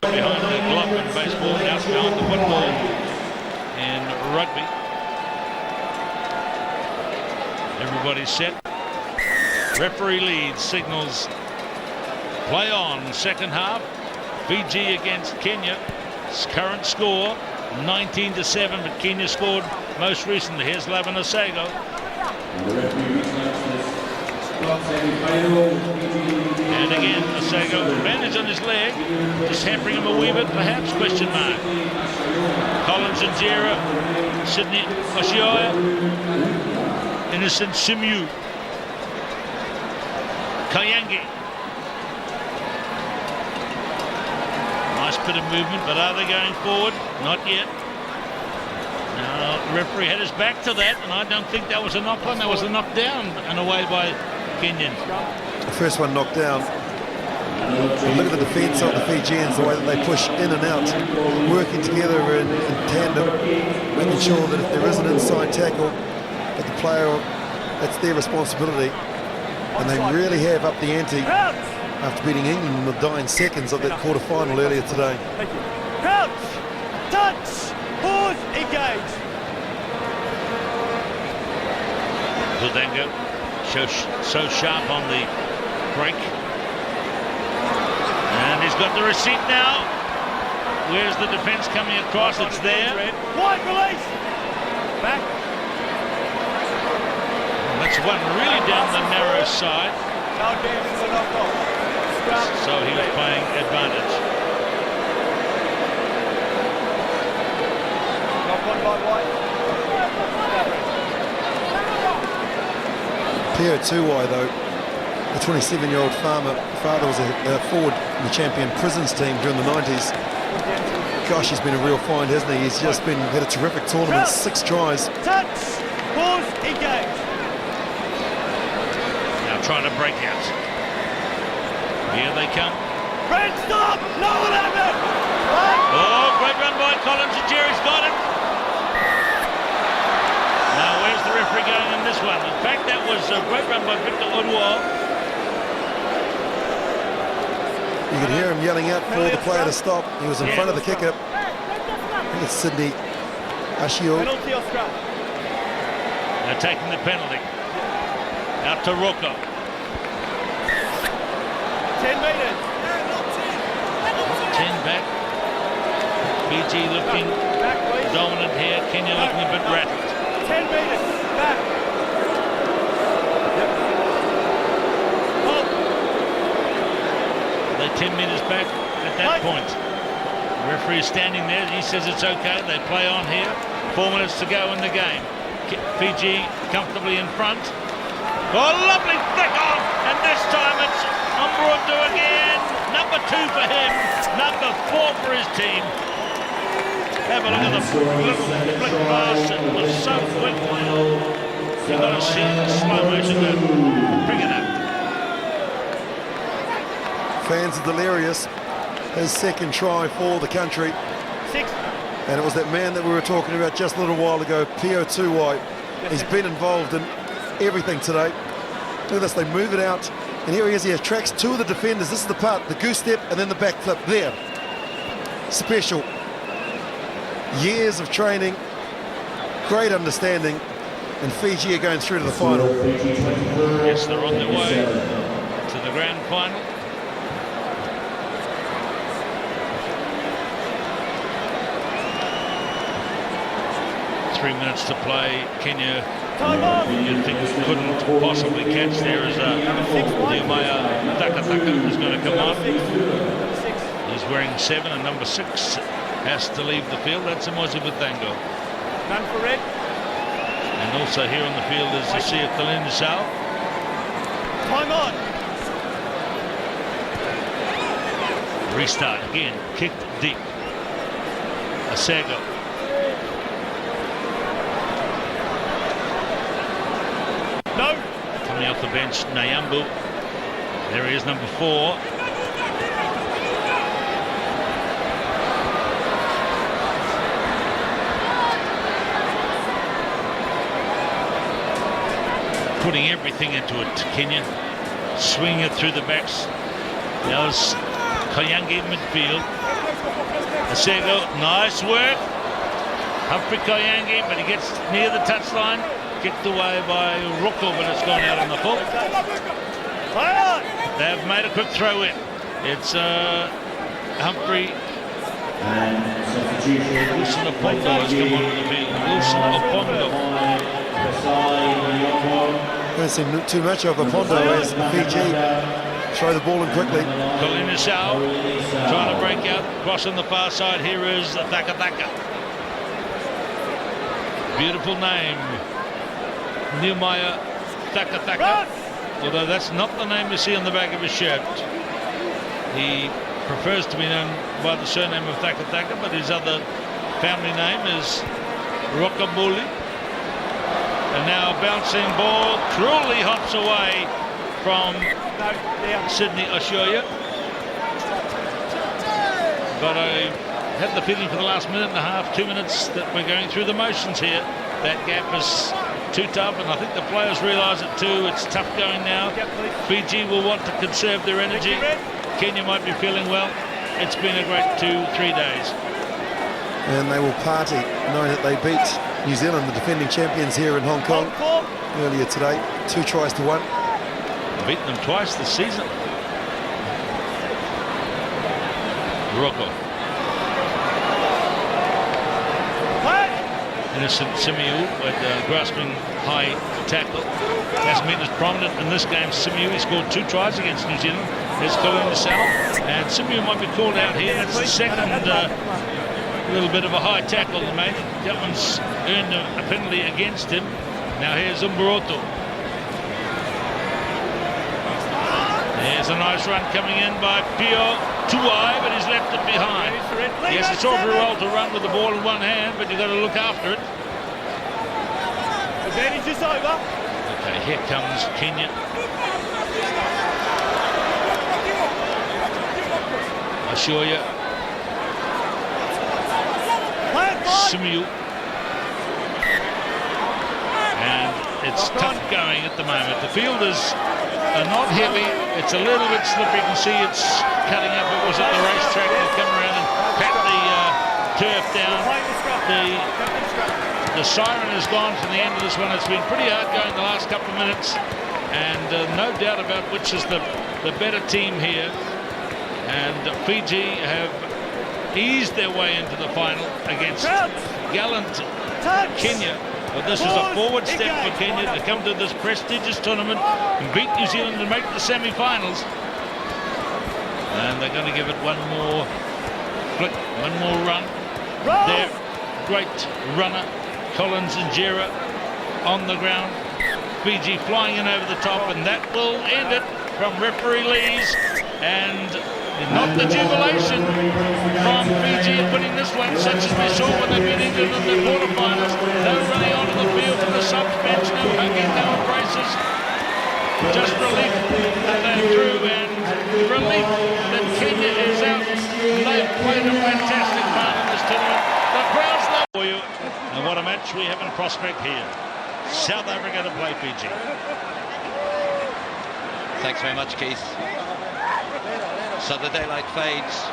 Behind the glove in baseball, now behind the football in rugby. Everybody's set. Referee leads, signals play on. Second half, Fiji against Kenya. Current score 19-7, but Kenya scored most recently. Here's Lavan Osego. And again, Osego, advantage on his leg, just hampering him a wee bit, perhaps, question mark. Collins and Jera, Sydney Oshioya, Innocent Simu, Kayangi. Nice bit of movement, but are they going forward? Not yet. Now, the referee had his back to that, and I don't think that was a knock on, that was a knock down and away by Kenyan. The first one knocked down. And look at the defence of the Fijians, the way that they push in and out, working together in tandem, making sure that if there is an inside tackle, that the player, that's their responsibility. And they really have upped the ante after beating England in the dying seconds of that quarter-final earlier today. Crouch! Touch! Pause! Engage! Budango so sharp on the break. And he's got the receipt now. Where's the defence coming across? It's there. Wide release! Back. That's one really down the narrow side. So he was playing advantage. Pio Tuwai, though, the 27-year-old father was a forward in the champion prisons team during the 90s. Gosh, he's been a real find, hasn't he? He's just had a terrific tournament, 6 tries. Touch! Pause! Engage! Now trying to break out. Here they come. Red stop! No one happened! Oh, great run by Collins, and Jerry's got it. Now where's the referee going in this one? In fact, that was a great run by Victor Oduo. You could hear him yelling out for the player to stop. He was in front of the kicker. I think it's Sydney Ashio. Penalty or scrum? They're taking the penalty. Out to Rocco. 10 metres. 10 back. Fiji looking dominant here. Kenya looking a bit rattled. 10 metres. Back. They're 10 metres back at that point. The referee is standing there. He says it's okay. They play on here. 4 minutes to go in the game. Fiji comfortably in front. Oh, lovely flick on. And this time it's Umbrodu again. Number 2 for him. Number 4 for his team. Have a look at the little flick pass. It was so quick. You've got to see it in slow motion. Bring it up. Fans are delirious. His second try for the country. 6. And it was that man that we were talking about just a little while ago, Pio Tuwai. He's been involved in everything today. Look at this, they move it out. And here he is, he attracts 2 of the defenders. This is the part, the goose step and then the back flip there. Special. Years of training, great understanding, and Fiji are going through to the final. Yes, they're on their way to the grand final. Three minutes to play. Kenya, you'd think couldn't possibly catch there as Diumaya Takataka is going to come on. He's wearing 7 and number 6 has to leave the field. That's a Mozi Budango. None for red. And also here on the field is Asia Kalin Sao. Time on. Restart again. Kicked deep. Osego. No. Coming off the bench, Nyambu. There he is, number 4. Putting everything into it, Kenya. Swinging it through the backs. That was Kayangi midfield. Osego, nice work. Humphrey Kayangi, but he gets near the touchline. Kicked away by Rocco, but it's gone out on the full. They've made a quick throw in. It's Humphrey Wilson Opondo has come onto the field. Wilson Opondo. Don't seem too much of Opondo as Fiji throw the ball in quickly. Colin Isao trying to break out, crossing the far side. Here is Thaka Thaka. Beautiful name, Nehemiah Thaka Thaka. Although that's not the name you see on the back of his shirt. He prefers to be known by the surname of Thaka Thaka, but his other family name is Rockamuli. And now bouncing ball, cruelly hops away from Sydney Oshoya. But I had the feeling for the last minute and a half, 2 minutes, that we're going through the motions here. That gap is too tough, and I think the players realise it too. It's tough going now. Fiji will want to conserve their energy. Kenya might be feeling well. It's been a great 2-3 days. And they will party knowing that they beat New Zealand, the defending champions here in Hong Kong, earlier today. 2 tries to 1. Beaten them twice this season. Rocco. Innocent Simiu with grasping high tackle. Hasn't been as prominent in this game. Simiu, he scored 2 tries against New Zealand. There's Colin Isao, and Simiu might be called out here. That's the second little bit of a high tackle he made. That one's earned a penalty against him. Now here's Umbroto. There's a nice run coming in by Pio Tuai, but he's left it behind. Yes, it's all very well to run with the ball in one hand, but you've got to look after it. Advantage is over. Okay, here comes Kenya. Ashoya. Simiu. And it's tough going at the moment. The field is not heavy. It's a little bit slippery. You can see it's cutting up. It was at the racetrack. They've come around and pat the turf down. The siren has gone from the end of this one. It's been pretty hard going the last couple of minutes, and no doubt about which is the better team here. And Fiji have eased their way into the final against gallant Kenya. But this is a forward step for Kenya to come to this prestigious tournament and beat New Zealand and make the semi-finals. And they're going to give it one more flick, one more run. Their great runner, Collins and Jera, on the ground. Fiji flying in over the top, and that will end it from referee Lees. And not the jubilation from Fiji winning this one, such as we saw when they beat England in the quarterfinals. They were running onto the field from the subs bench, no hugging, no embraces. Just relief that they're through, and relief that Kenya is out. They've played a fantastic part in this tournament. The crowd's love for you. And what a match we have in prospect here. South Africa to play Fiji. Thanks very much, Keith. So the daylight fades.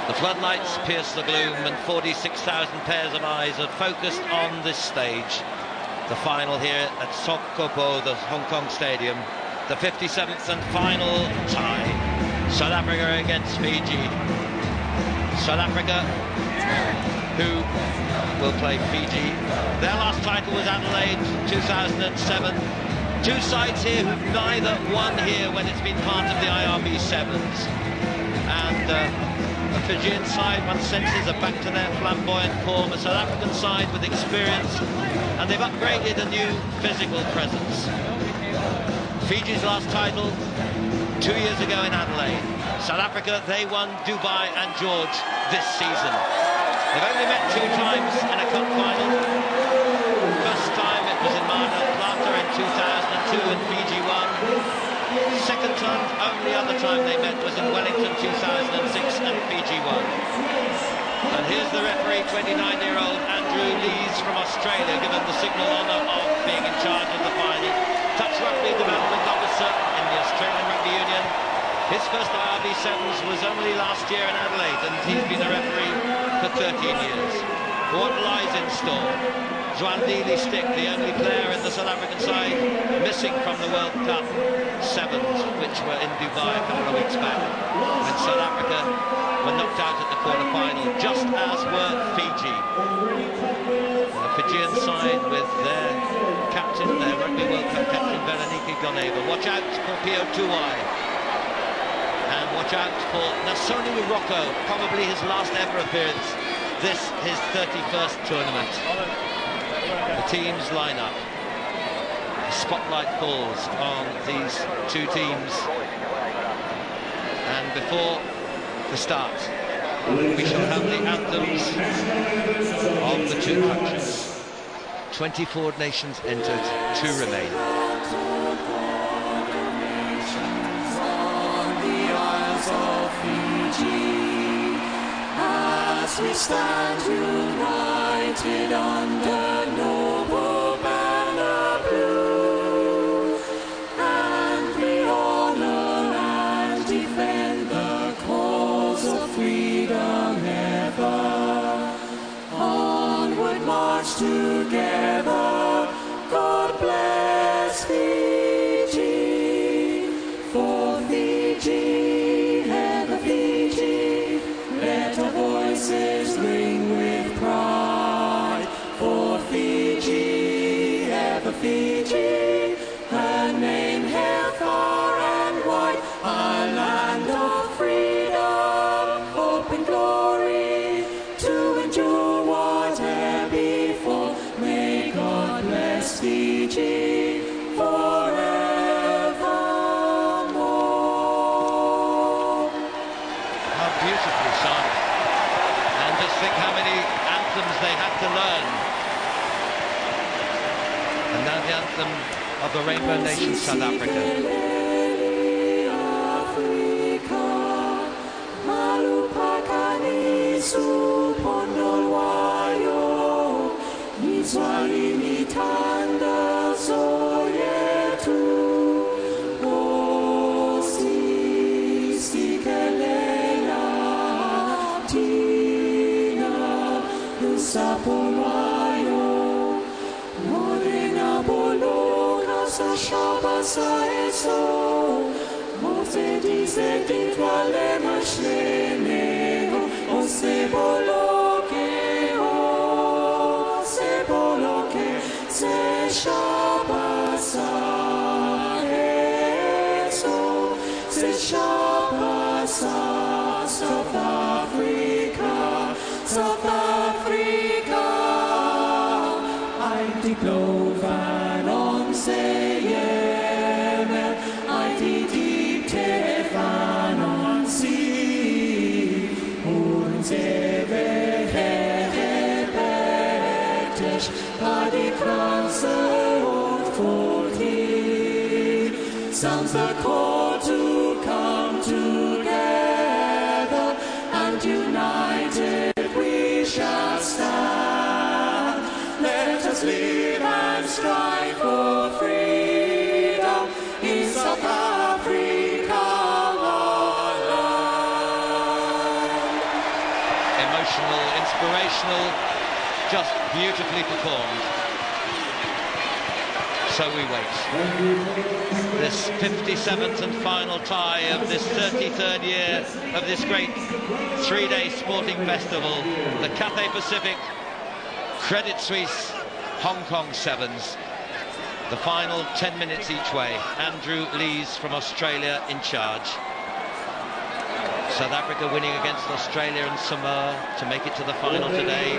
The floodlights pierce the gloom, and 46,000 pairs of eyes are focused on this stage. The final here at Sok Kopo, the Hong Kong Stadium. The 57th and final tie. South Africa against Fiji. South Africa, who will play Fiji. Their last title was Adelaide, 2007. 2 sides here who've neither won here when it's been part of the IRB Sevens. And a Fijian side, one senses, are back to their flamboyant form. A South African side with experience, and they've upgraded a new physical presence. Fiji's last title 2 years ago in Adelaide. South Africa, they won Dubai and George this season. They've only met 2 times in a cup final. First time it was in Mar del Plata in 2002 and Fiji won. Second time, only other time they met was in Wellington 2006 and Fiji won. And here's the referee, 29-year-old Andrew Lees from Australia, given the signal honour of being in charge of the final. Touch Rugby Development Officer in the Australian Rugby Union. His first IRB Sevens was only last year in Adelaide, and he's been a referee for 13 years. what lies in store. Zwandili Stick, the only player in the South African side missing from the World Cup 7s, which were in Dubai a couple of weeks back, when South Africa were knocked out at the quarter-final, just as were Fiji. The Fijian side with their captain, their Rugby World Cup captain, Berenike Goneva. Watch out for Pio Tuai. And watch out for Nasoni Rocco, probably his last ever appearance. This his 31st tournament. The teams line up. The spotlight falls on these two teams. And before the start, we shall have the anthems of the two countries. 24 nations entered, 2 remain. Of Fiji, as we stand united under noble banner blue, and we honor and defend the cause of freedom ever. Onward march together, God bless Fiji, for Fiji. Voices ring with pride for Fiji, ever Fiji, her name hail far and wide, a land of freedom, hope and glory, to endure whatever before. May God bless Fiji forevermore. How beautifully sung. Think how many anthems they had to learn. And now the anthem of the Rainbow Nation, South Africa. Sapolwayo, Morena Boloka, Sashaba Saeso, Mose dice Tintwale Mashlene, O Seboloke, Se Shaba Saeso, Se Shaba Sa, South Africa, South Africa. Diplovan on Seyeme, I did Tefan on sea, Unseve Hebetesh, Paddy Kranse of 14. Sounds the call to come together, and united we shall stand. Let us live and strive for freedom in South Africa, our land. Emotional, inspirational, just beautifully performed. So we wait. This 57th and final tie of this 33rd year of this great 3-day sporting festival, the Cathay Pacific Credit Suisse Hong Kong 7s. The final 10 minutes each way. Andrew Lees from Australia in charge. South Africa winning against Australia and Samoa to make it to the final today.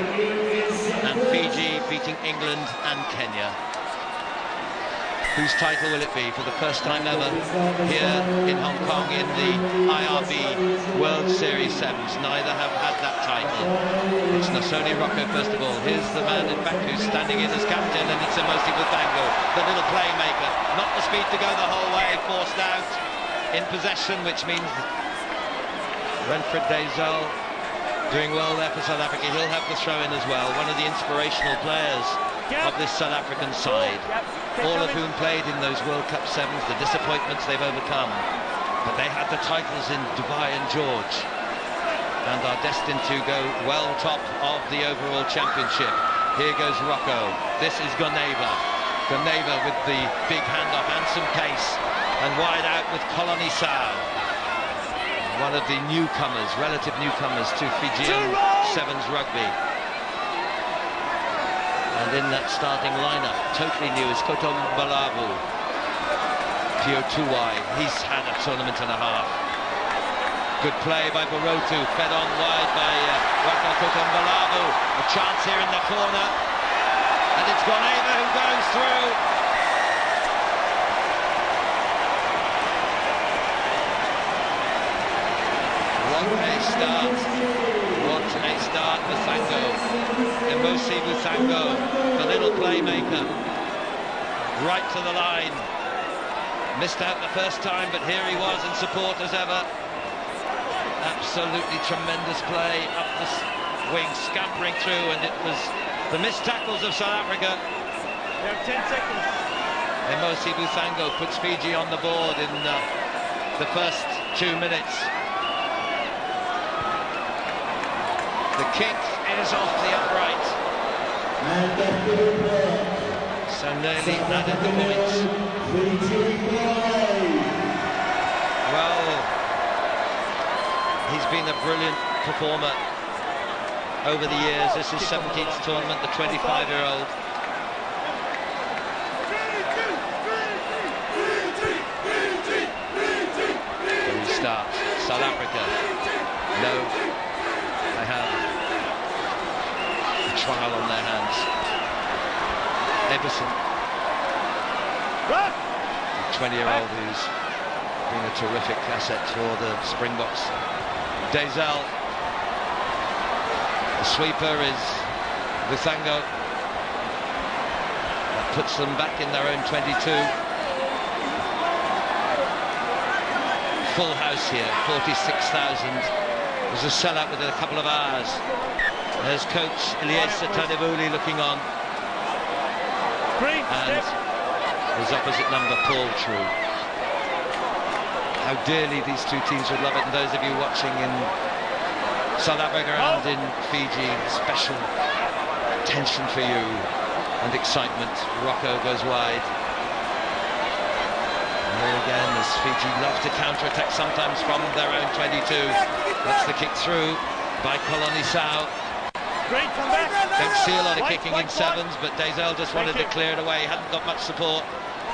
And Fiji beating England and Kenya. Whose title will it be for the first time ever here in Hong Kong in the IRB World Series 7s? Neither have had that title. It's Nasoni Rocco first of all. Here's the man in back who's standing in as captain, and it's Emosi Bubango, the little playmaker. Not the speed to go the whole way, forced out in possession, which means Renfred Dezel doing well there for South Africa. He'll have the throw in as well. One of the inspirational players of this South African side, all of whom played in those World Cup 7s, the disappointments they've overcome, but they had the titles in Dubai and George. and are destined to go well top of the overall championship. Here goes Rocco. This is Goneva. Goneva with the big handoff and some pace, and wide out with Colony Sao. One of the newcomers, relative newcomers to Fijian Sevens rugby. And in that starting lineup, totally new, is Kotom Balabu. Pio Tuwai, he's had a tournament and a half. Good play by Barotu, fed on wide by Raka Kotom Balabu. A chance here in the corner, and it's Goneva who goes through. What a start. What a start, Busango. Emosi Busango, the little playmaker. Right to the line. Missed out the first time, but here he was in support as ever. Absolutely tremendous play up the wing, scampering through, and it was the missed tackles of South Africa. You have 10 seconds. Emosi Busango puts Fiji on the board in the first 2 minutes. The kick is off the upright. So nearly added the points. Well, he's been a brilliant performer over the years. This is 17th tournament, the 25-year-old. Restart. South Africa. No. They have a trial on their hands. Eberson, a 20-year-old who's been a terrific asset for the Springboks. Dezel, the sweeper is Busango. That puts them back in their own 22. Full house here, 46,000. There's a sellout within a couple of hours. There's coach Ilyesa Tadevuli looking on. And his opposite number, Paul True. How dearly these two teams would love it, and those of you watching in South Africa and in Fiji, special attention for you and excitement. Rocco goes wide. And there again, as Fiji love to counter-attack sometimes from their own 22. That's the kick through by Colony Sao. Great comeback. Don't see a lot of kicking in sevens, but Dezel just wanted to clear it away. He hadn't got much support.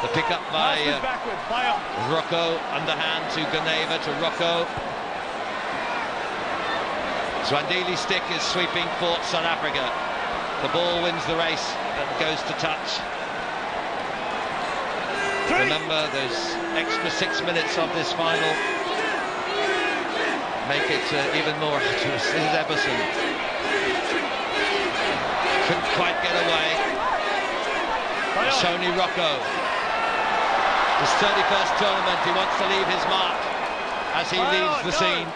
The pick up by Rocco, underhand to Goneva, to Rocco. Swandili stick is sweeping for South Africa. The ball wins the race and goes to touch. Remember, those extra 6 minutes of this final make it even more arduous. This is Eberson. Couldn't quite get away. Tony Rocco. His 31st tournament, he wants to leave his mark as he leaves the scene.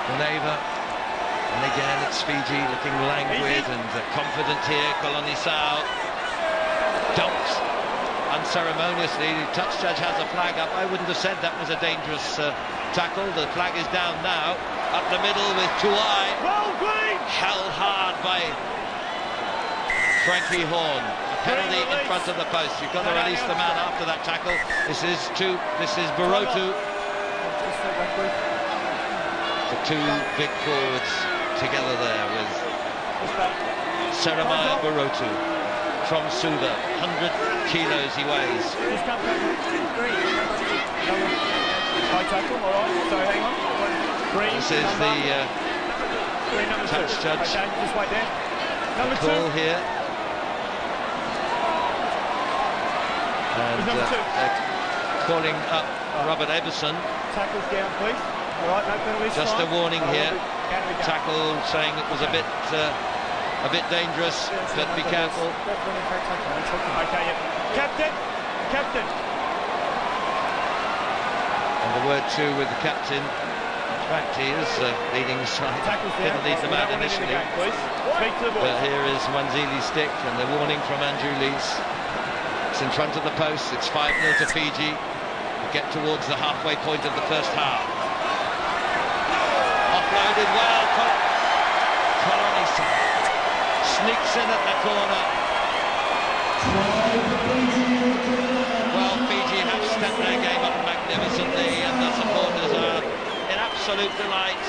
Goneva, and again it's Fiji looking languid and confident here. Colony Sao dumped unceremoniously. The touch judge has a flag up. I wouldn't have said that was a dangerous tackle. The flag is down now. Up the middle with Tuai. Held hard by Frankie Horn. A penalty in front of the post. You've got to release the man after that tackle. This is Barotu. The two big forwards together there with Seremiah Barotu from Suva. 100 kilos he weighs. This is the touch judge. Call here. And calling up Robert Eberson. Tackles down, please. All right, no penalties. Just a warning here. Tackle saying it was a bit dangerous, but be careful. Okay, yeah. Captain. And the word too with the captain. In fact, he is leading the side. Didn't lead them out initially. But here is Wanzili's stick, and the warning from Andrew Lees. It's in front of the post. It's 5-0 to Fiji. We get towards the halfway point of the first half. offloaded well. Colonisa sneaks in at the corner. Well, Fiji have stepped their game up magnificently, and the supporters are in absolute delight.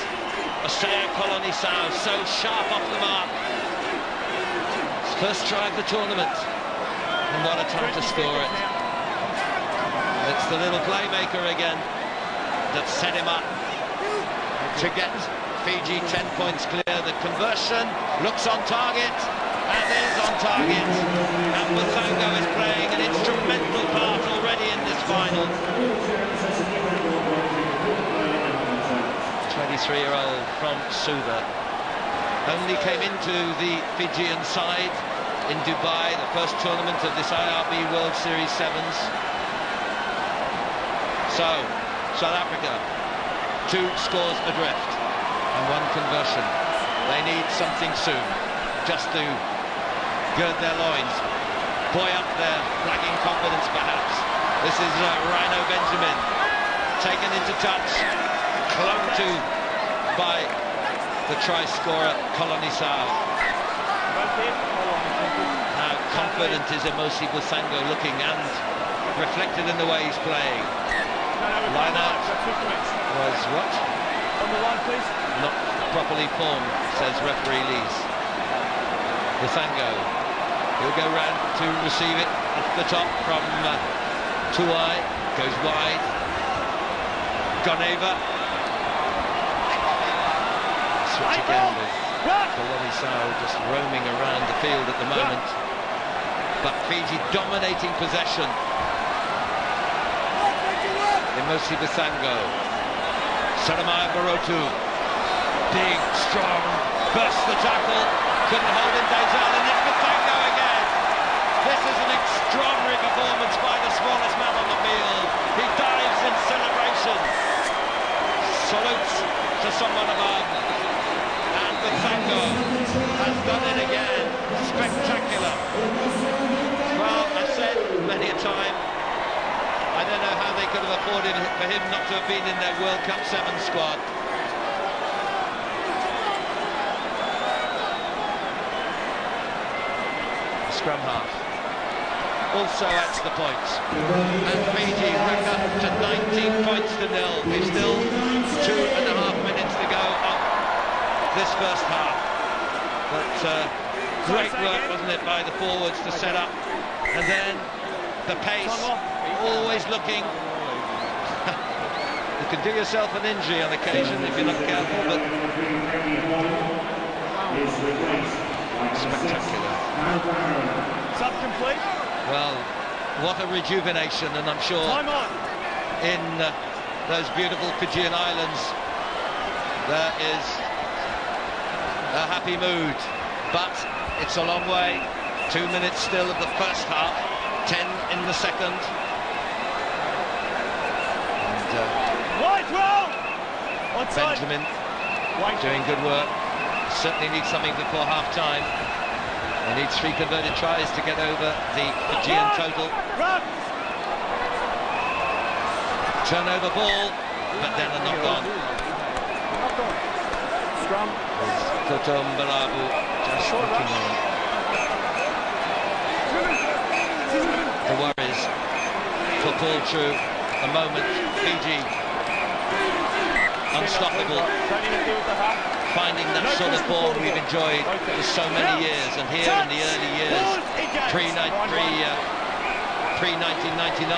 Osea Colonisa so sharp off the mark. First try of the tournament, and what a time to score it. It's the little playmaker again that set him up to get Fiji 10 points clear. The conversion looks on target, and is on target. And Musango is playing an instrumental part already in this final. 23-year-old from Suva. Only came into the Fijian side in Dubai, the first tournament of this IRB World Series 7s. So, South Africa, 2 scores adrift and 1 conversion. They need something soon, just to gird their loins, buoy up their flagging confidence perhaps. This is Rhino Benjamin, taken into touch, clung to by the try scorer Colonisao. How confident is Emosi Musango looking, and reflected in the way he's playing. Line out was what? On the line, please. Not properly formed, says referee Lees. Musango, he'll go round to receive it off the top from Tuai, goes wide. Goneva. Switch again with Colonisao just roaming around the field at the moment. But Fiji dominating possession. Emosi Musango. Saromaya Barotu. Big, strong, burst the tackle. Couldn't hold in Dezal, and it's Musango again. This is an extraordinary performance by the smallest man on the field. He dives in celebration. Salutes to someone above. And Musango has done it again. Spectacular. Well, I've said many a time, I don't know how they could have afforded for him not to have been in their World Cup 7 squad. Scrum half also adds the points, and Fiji back up to 19 points to 0. We've still 2.5 minutes to go of this first half, but great work, wasn't it, by the forwards to set up, and then the pace, always looking. You can do yourself an injury on occasion if you're not careful, but spectacular. Sub complete. Well, what a rejuvenation, and I'm sure in those beautiful Fijian islands there is a happy mood, but it's a long way. 2 minutes still of the first half, 10 in the second. And Benjamin doing good work. Certainly needs something before half-time. He needs 3 converted tries to get over the Fijian total. Turnover ball, but then a knock-on. Scrum. Koto Mbalabu just looking on. The worries for Paul True. A moment, Fiji unstoppable, finding that sort of form we've enjoyed for so many years, and here in the early years, pre-1999,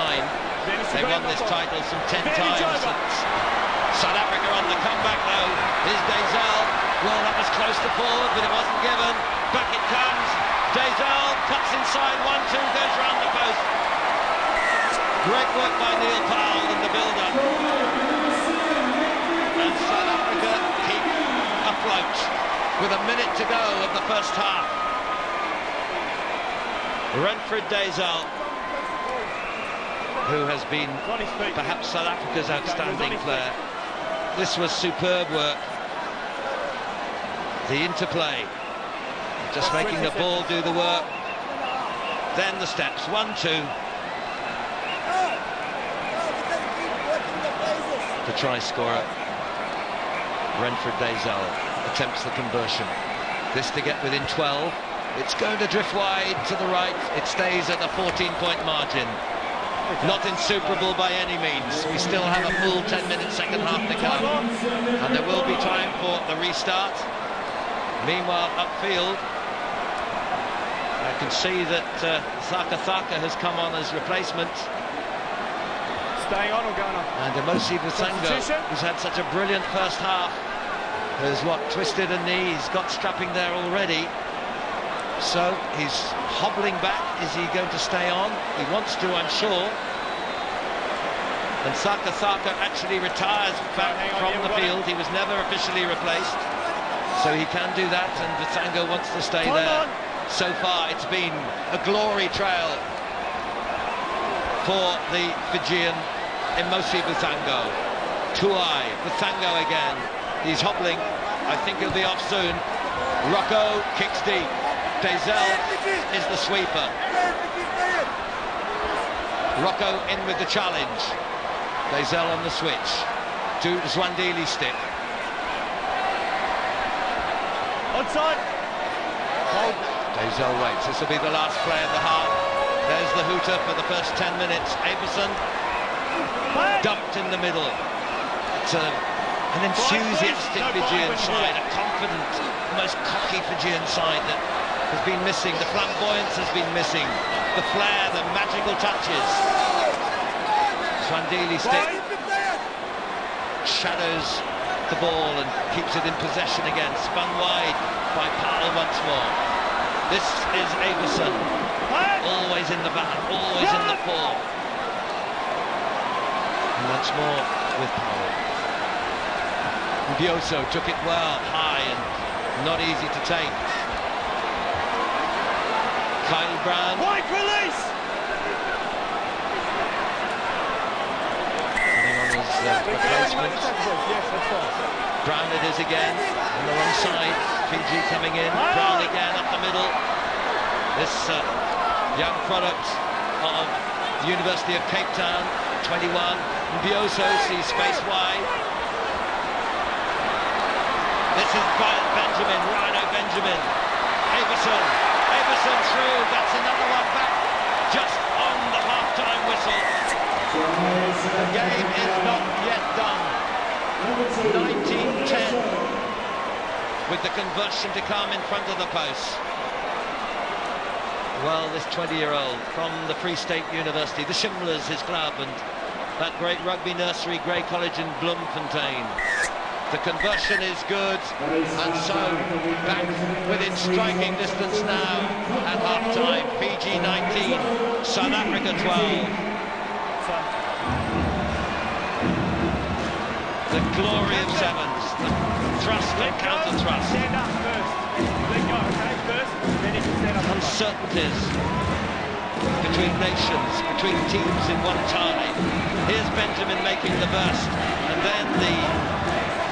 they won this title some 10 times. South Africa on the comeback though. Here's Dezal. Well, that was close to forward, but it wasn't given. Back it comes. Dezal cuts inside, 1-2, goes round the post. Great work by Neil Powell in the build-up. And South Africa keep afloat with a minute to go of the first half. Renfred Dezal, who has been perhaps South Africa's outstanding player. This was superb work. The interplay, just making the ball do the work. Then the steps, 1-2. The try scorer, Renfred Dazel attempts the conversion. This to get within 12. It's going to drift wide to the right. It stays at a 14-point margin. Not insuperable by any means. We still have a full 10-minute second half to come, and there will be time for the restart. Meanwhile, upfield, I can see that Thaka has come on as replacement. Staying on or going on? And Emosi Busango, who's had such a brilliant first half, has twisted a knee. He's got strapping there already. So he's hobbling back. Is he going to stay on? He wants to, I'm sure. And Thaka actually retires back from the field. He was never officially replaced, so he can do that, and Busango wants to stay there. So far it's been a glory trail for the Fijian Emosi Busango. Tuai, Busango again. He's hobbling. I think he'll be off soon. Rocco kicks deep. Dazel is the sweeper. Rocco in with the challenge. Dazel on the switch to Zwandili stick. Onside. Dazel waits. This will be the last play of the half. There's the hooter for the first 10 minutes. Averson dumped in the middle. It's an enthusiastic Fijian side, a confident, almost cocky Fijian side that has been missing. The flamboyance has been missing. The flair, the magical touches. Swandili stick shadows the ball and keeps it in possession again. Spun wide by Powell once more. This is Averson, always in the back, always in the fore. And once more with Powell. Bioso took it well, high and not easy to take. Kyle Brown. Wide release! Putting on his replacement. Brown it is again, on the wrong side. Fiji coming in, Brown again up the middle. This young product of the University of Cape Town, 21. Bioso sees space wide. This is Benjamin, Rhino Benjamin. Averson through, that's another one back, just on the half-time whistle. The game is not yet done. 19-10, with the conversion to come in front of the post. Well, this 20-year-old from the Free State University, the Shimlers, his club, and that great rugby nursery, Grey College in Bloemfontein. The conversion is good, and so back within striking distance now at half-time. Fiji 19, South Africa 12. The glory of sevens, the thrust and counter-thrust. Stand up first. Let go, okay? First, then you can stand up. Uncertainties between nations, between teams in one tie. Here's Benjamin making the burst, and then the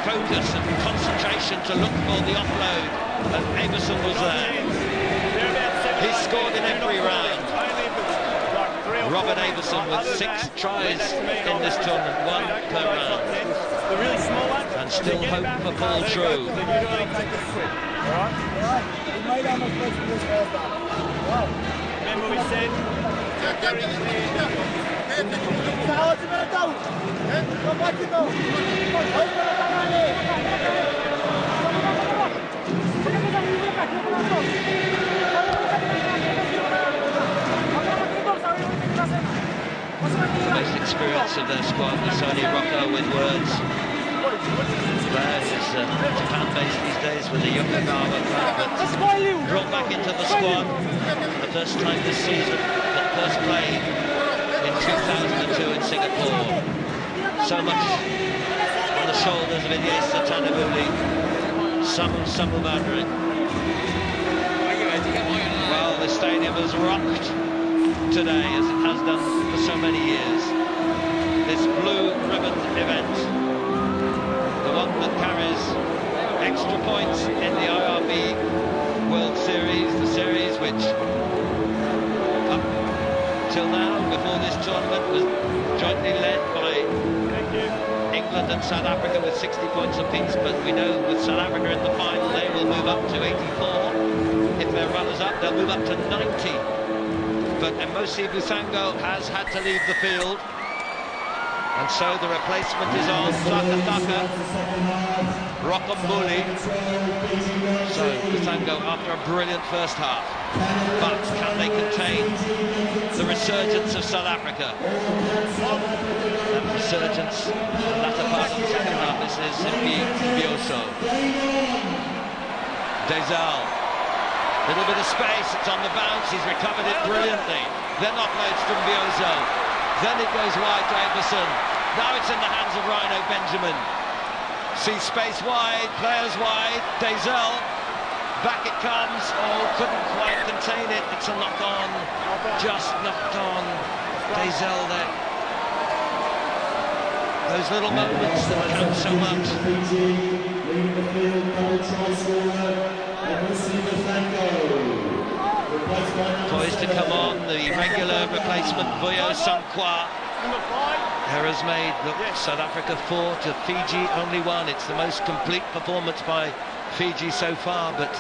focus and concentration to look for the offload, and Averson was there. He scored in every round. Robert Averson with 6 tries in this tournament, 1 per round. And still hope for Paul True. Remember we said the most experienced of their squad was Tony Rocco with words. There is Japan-based these days with the Yokogawa club, but brought back into the squad the first time this season, that first played in 2002 in Singapore. So much on the shoulders of Inyesa Tanabuli, Samu Badri. Well, the stadium has rocked today, as it has done for so many years. This blue ribbon event, the one that carries extra points in the IRB World Series, the series which up till now, before this tournament, was jointly led by England England and South Africa with 60 points apiece, but we know with South Africa in the final, they will move up to 84. If they're runners-up, they'll move up to 90. But Emosi Busango has had to leave the field. And so the replacement is on Thaka, Rokombuli. So Busango after a brilliant first half. But can they contain the resurgence of South Africa? That resurgence, the latter part of the second half, this is Mbioso. Dezal. Little bit of space, it's on the bounce, he's recovered it brilliantly. Then offloads to Mbioso. Then it goes wide to Everson. Now it's in the hands of Rhino Benjamin. See space wide, players wide. Dezal, back it comes. Oh, couldn't quite contain it. It's a knock on, just knocked on. Dezal there. Those little moments that count so much. Poised to come on, the regular replacement, Vuyo Sankwa. Errors made. Look, South Africa 4 to Fiji only 1. It's the most complete performance by Fiji so far, but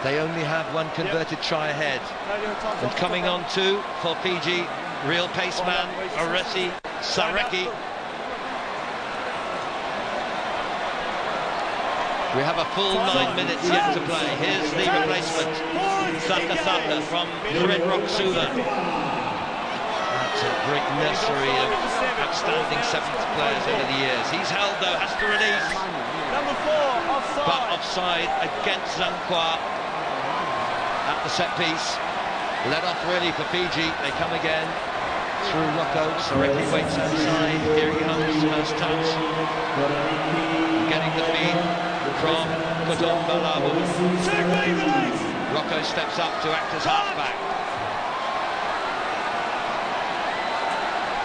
they only have one converted try ahead. And coming on too for Fiji, real pace man, Aresi Sareki. We have a full 9 minutes yet to play. Here's the replacement, Thaka from Fredrock Suva. That's a great nursery of outstanding seventh players over the years. He's held though, has to release. Number 4, offside. But offside against Zankwa at the set piece. Let off really for Fiji. They come again through Rocco. Sareki waits outside. Here he comes, first touch. Getting the feed from Kodom Balabu. Rocco steps up to act as halfback.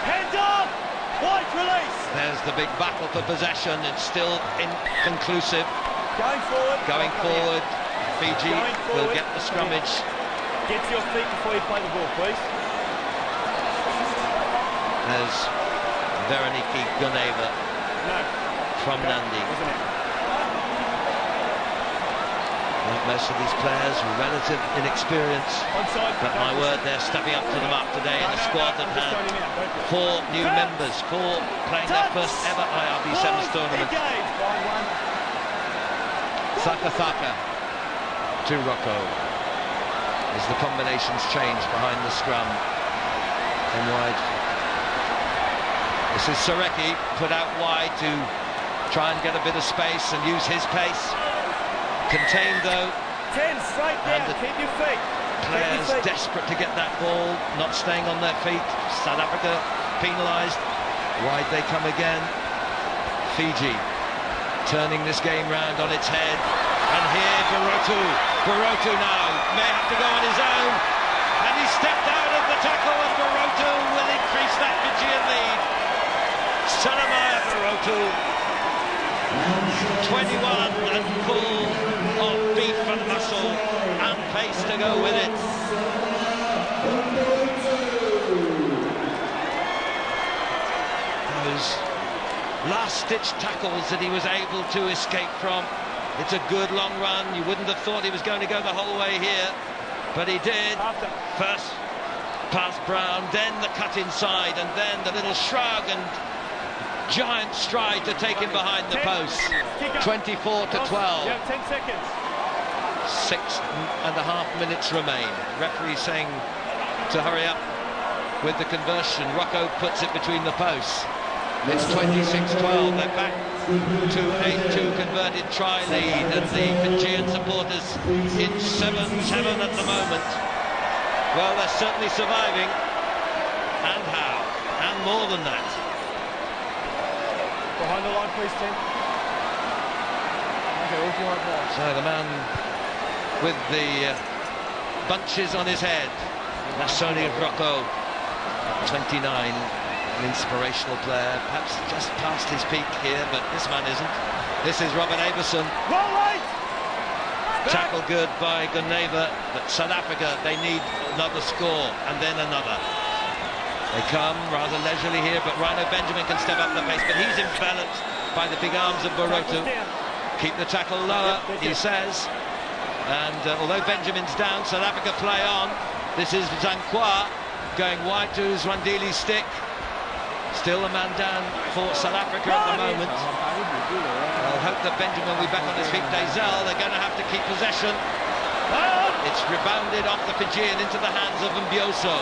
Heads up! White release! There's the big battle for possession. It's still inconclusive. Going forward. Going forward. Fiji will get the scrummage. Get to your feet before you play the ball, please. There's Veroniki Guneva from Nandi. Like most of these players, relative inexperience, but my word, they're stepping up to the mark today in a squad that had 4 new members, 4 playing their first ever IRB Sevens tournament. Thaka to Rocco as the combinations change behind the scrum and wide. This is Sareki, put out wide to try and get a bit of space and use his pace. Contained though. 10 straight down, keep your feet. Players desperate to get that ball, not staying on their feet. South Africa penalised. Wide they come again. Fiji turning this game round on its head. And here Barotu now may have to go on his own. And he stepped out of the tackle and Barotu will increase that Fijian lead. Salamaya Barotu, 21 and full of beef and muscle and pace to go with it. Those last-ditch tackles that he was able to escape from. It's a good long run. You wouldn't have thought he was going to go the whole way here, but he did. First past Brown, then the cut inside, and then the little shrug and giant stride to take him behind the post. 24 to 12. You have 10 seconds. 6.5 minutes remain. Referee saying to hurry up with the conversion. Rocco puts it between the posts. It's 26-12. They're back to a 2 converted try lead, and the Fijian supporters in 7-7 at the moment. Well, they're certainly surviving, and how, and more than that. Behind the line, please, Tim. Okay, what do you want more? So the man with the bunches on his head, Nasoni Rocco, 29, an inspirational player, perhaps just past his peak here, but this man isn't. This is Robert Aberson. Tackle good by Guneva, but South Africa, they need another score, and then another. They come rather leisurely here, but Rhino Benjamin can step up the pace, but he's enveloped by the big arms of Boroto. Keep the tackle lower, he says. And although Benjamin's down, South Africa play on. This is Zankwa going wide to Zwandili's stick. Still a man down for South Africa at the moment. I'll hope that Benjamin will be back on his feet. Dezal, they're going to have to keep possession. It's rebounded off the Fijian into the hands of Mbioso.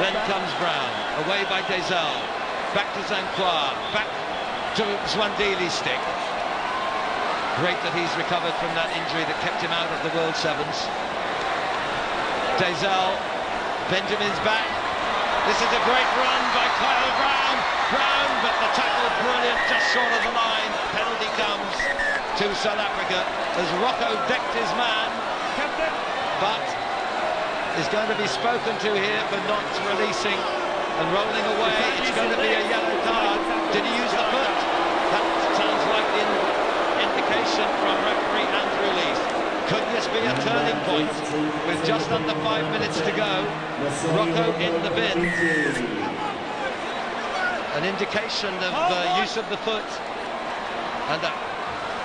Then comes Brown, away by Dezal. Back to Zankwa, back to Zwandili's stick. Great that he's recovered from that injury that kept him out of the World Sevens. Dezal, Benjamin's back. This is a great run by Kyle Brown. Brown, but the tackle brilliant, just short of the line. Penalty comes to South Africa as Rocco decked his man, but is going to be spoken to here for not releasing and rolling away. It's going to be a yellow card. Did he use the foot? That sounds like the indication from referee Andrew Lees. Could this be a turning point with just under 5 minutes to go? Rocco in the bin. An indication of use of the foot. And a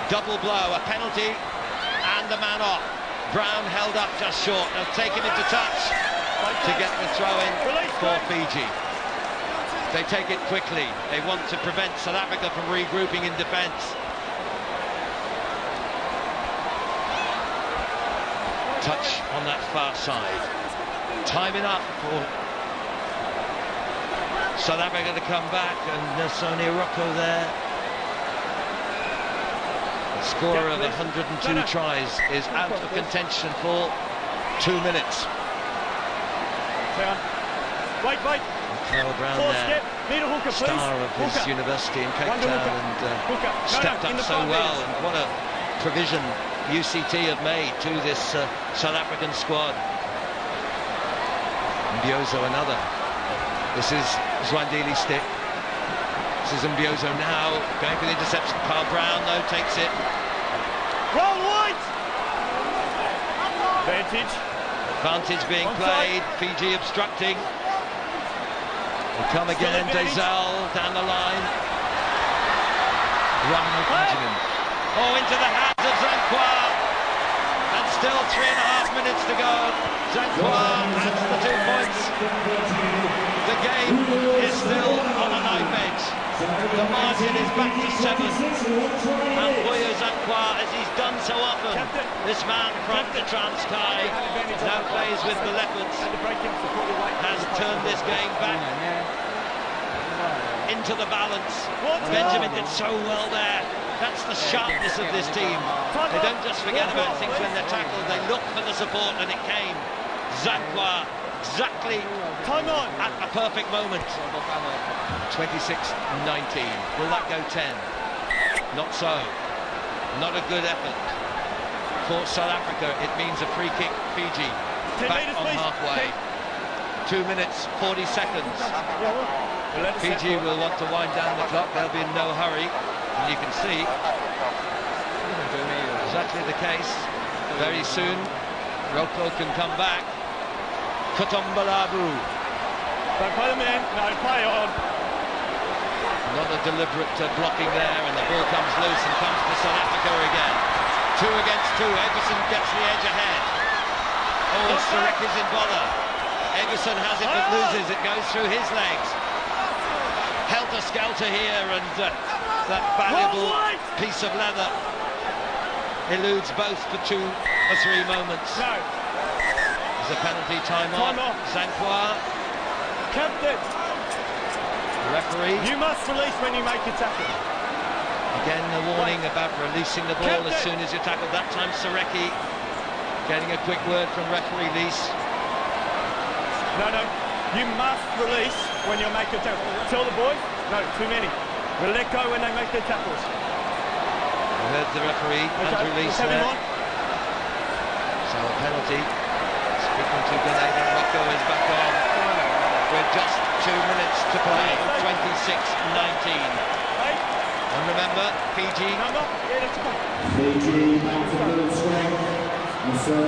double blow, a penalty, and the man off. Brown held up just short. They'll take him into touch to get the throw-in for Fiji. They take it quickly. They want to prevent South Africa from regrouping in defence. Touch on that far side. Timing up for South Africa to come back, and there's only Rocco there. The scorer of 102 tries is out of contention for 2 minutes. Wait. Kyle Brown there, star of his university in Cape Town, and stepped up so well, and what a provision UCT have made to this South African squad. Mbioso another. This is Zwandili's stick. This is Mbioso now going for the interception. Carl Brown though takes it. Roll White! Advantage being played. Fiji obstructing. Will come again. Dezal down the line. Ryan Benjamin. Oh, into the hands of Zankwa. And still 3.5 minutes to go. Zankwa adds the 2 points. The game is still on a knife edge. The margin is back to 7. And Boyo Zankwa, as he's done so often, this man from the Transkei, now plays with the Leopards, has turned this game back into the balance. Benjamin did so well there. That's the sharpness of this team. They don't just forget about things when they're tackled, they look for the support, and it came. Zankwa exactly at a perfect moment. 26-19. Will that go 10? Not so. Not a good effort for South Africa. It means a free kick. Fiji back on halfway. 2 minutes 40 seconds. Fiji will want to wind down the clock. They'll be in no hurry, and you can see exactly the case. Very soon Rocco can come back. Kutombalabu. Don't play them in. No, play on. Not a deliberate blocking there, and the ball comes loose and comes to South Africa again. 2 against 2. Egerson gets the edge ahead. Oh, Sarek is in bother. Egerson has it but loses. It goes through his legs. Helter-skelter here, and that valuable piece of leather eludes both for 2 or 3 moments. No. There's a penalty time off. Zankwa. Captain. Referee. You must release when you make your tackle. Again, a warning about releasing the ball as soon as you tackle. That time, Sareki getting a quick word from referee Lees. No. You must release when you make your tackle. Tell the boys. No, too many. We'll let go when they make their tackles. We heard the referee, Andrew Lees there. So a penalty. Speaking to Grenada, Rocco is back on. With just 2 minutes to play, 26-19. And remember, Fiji,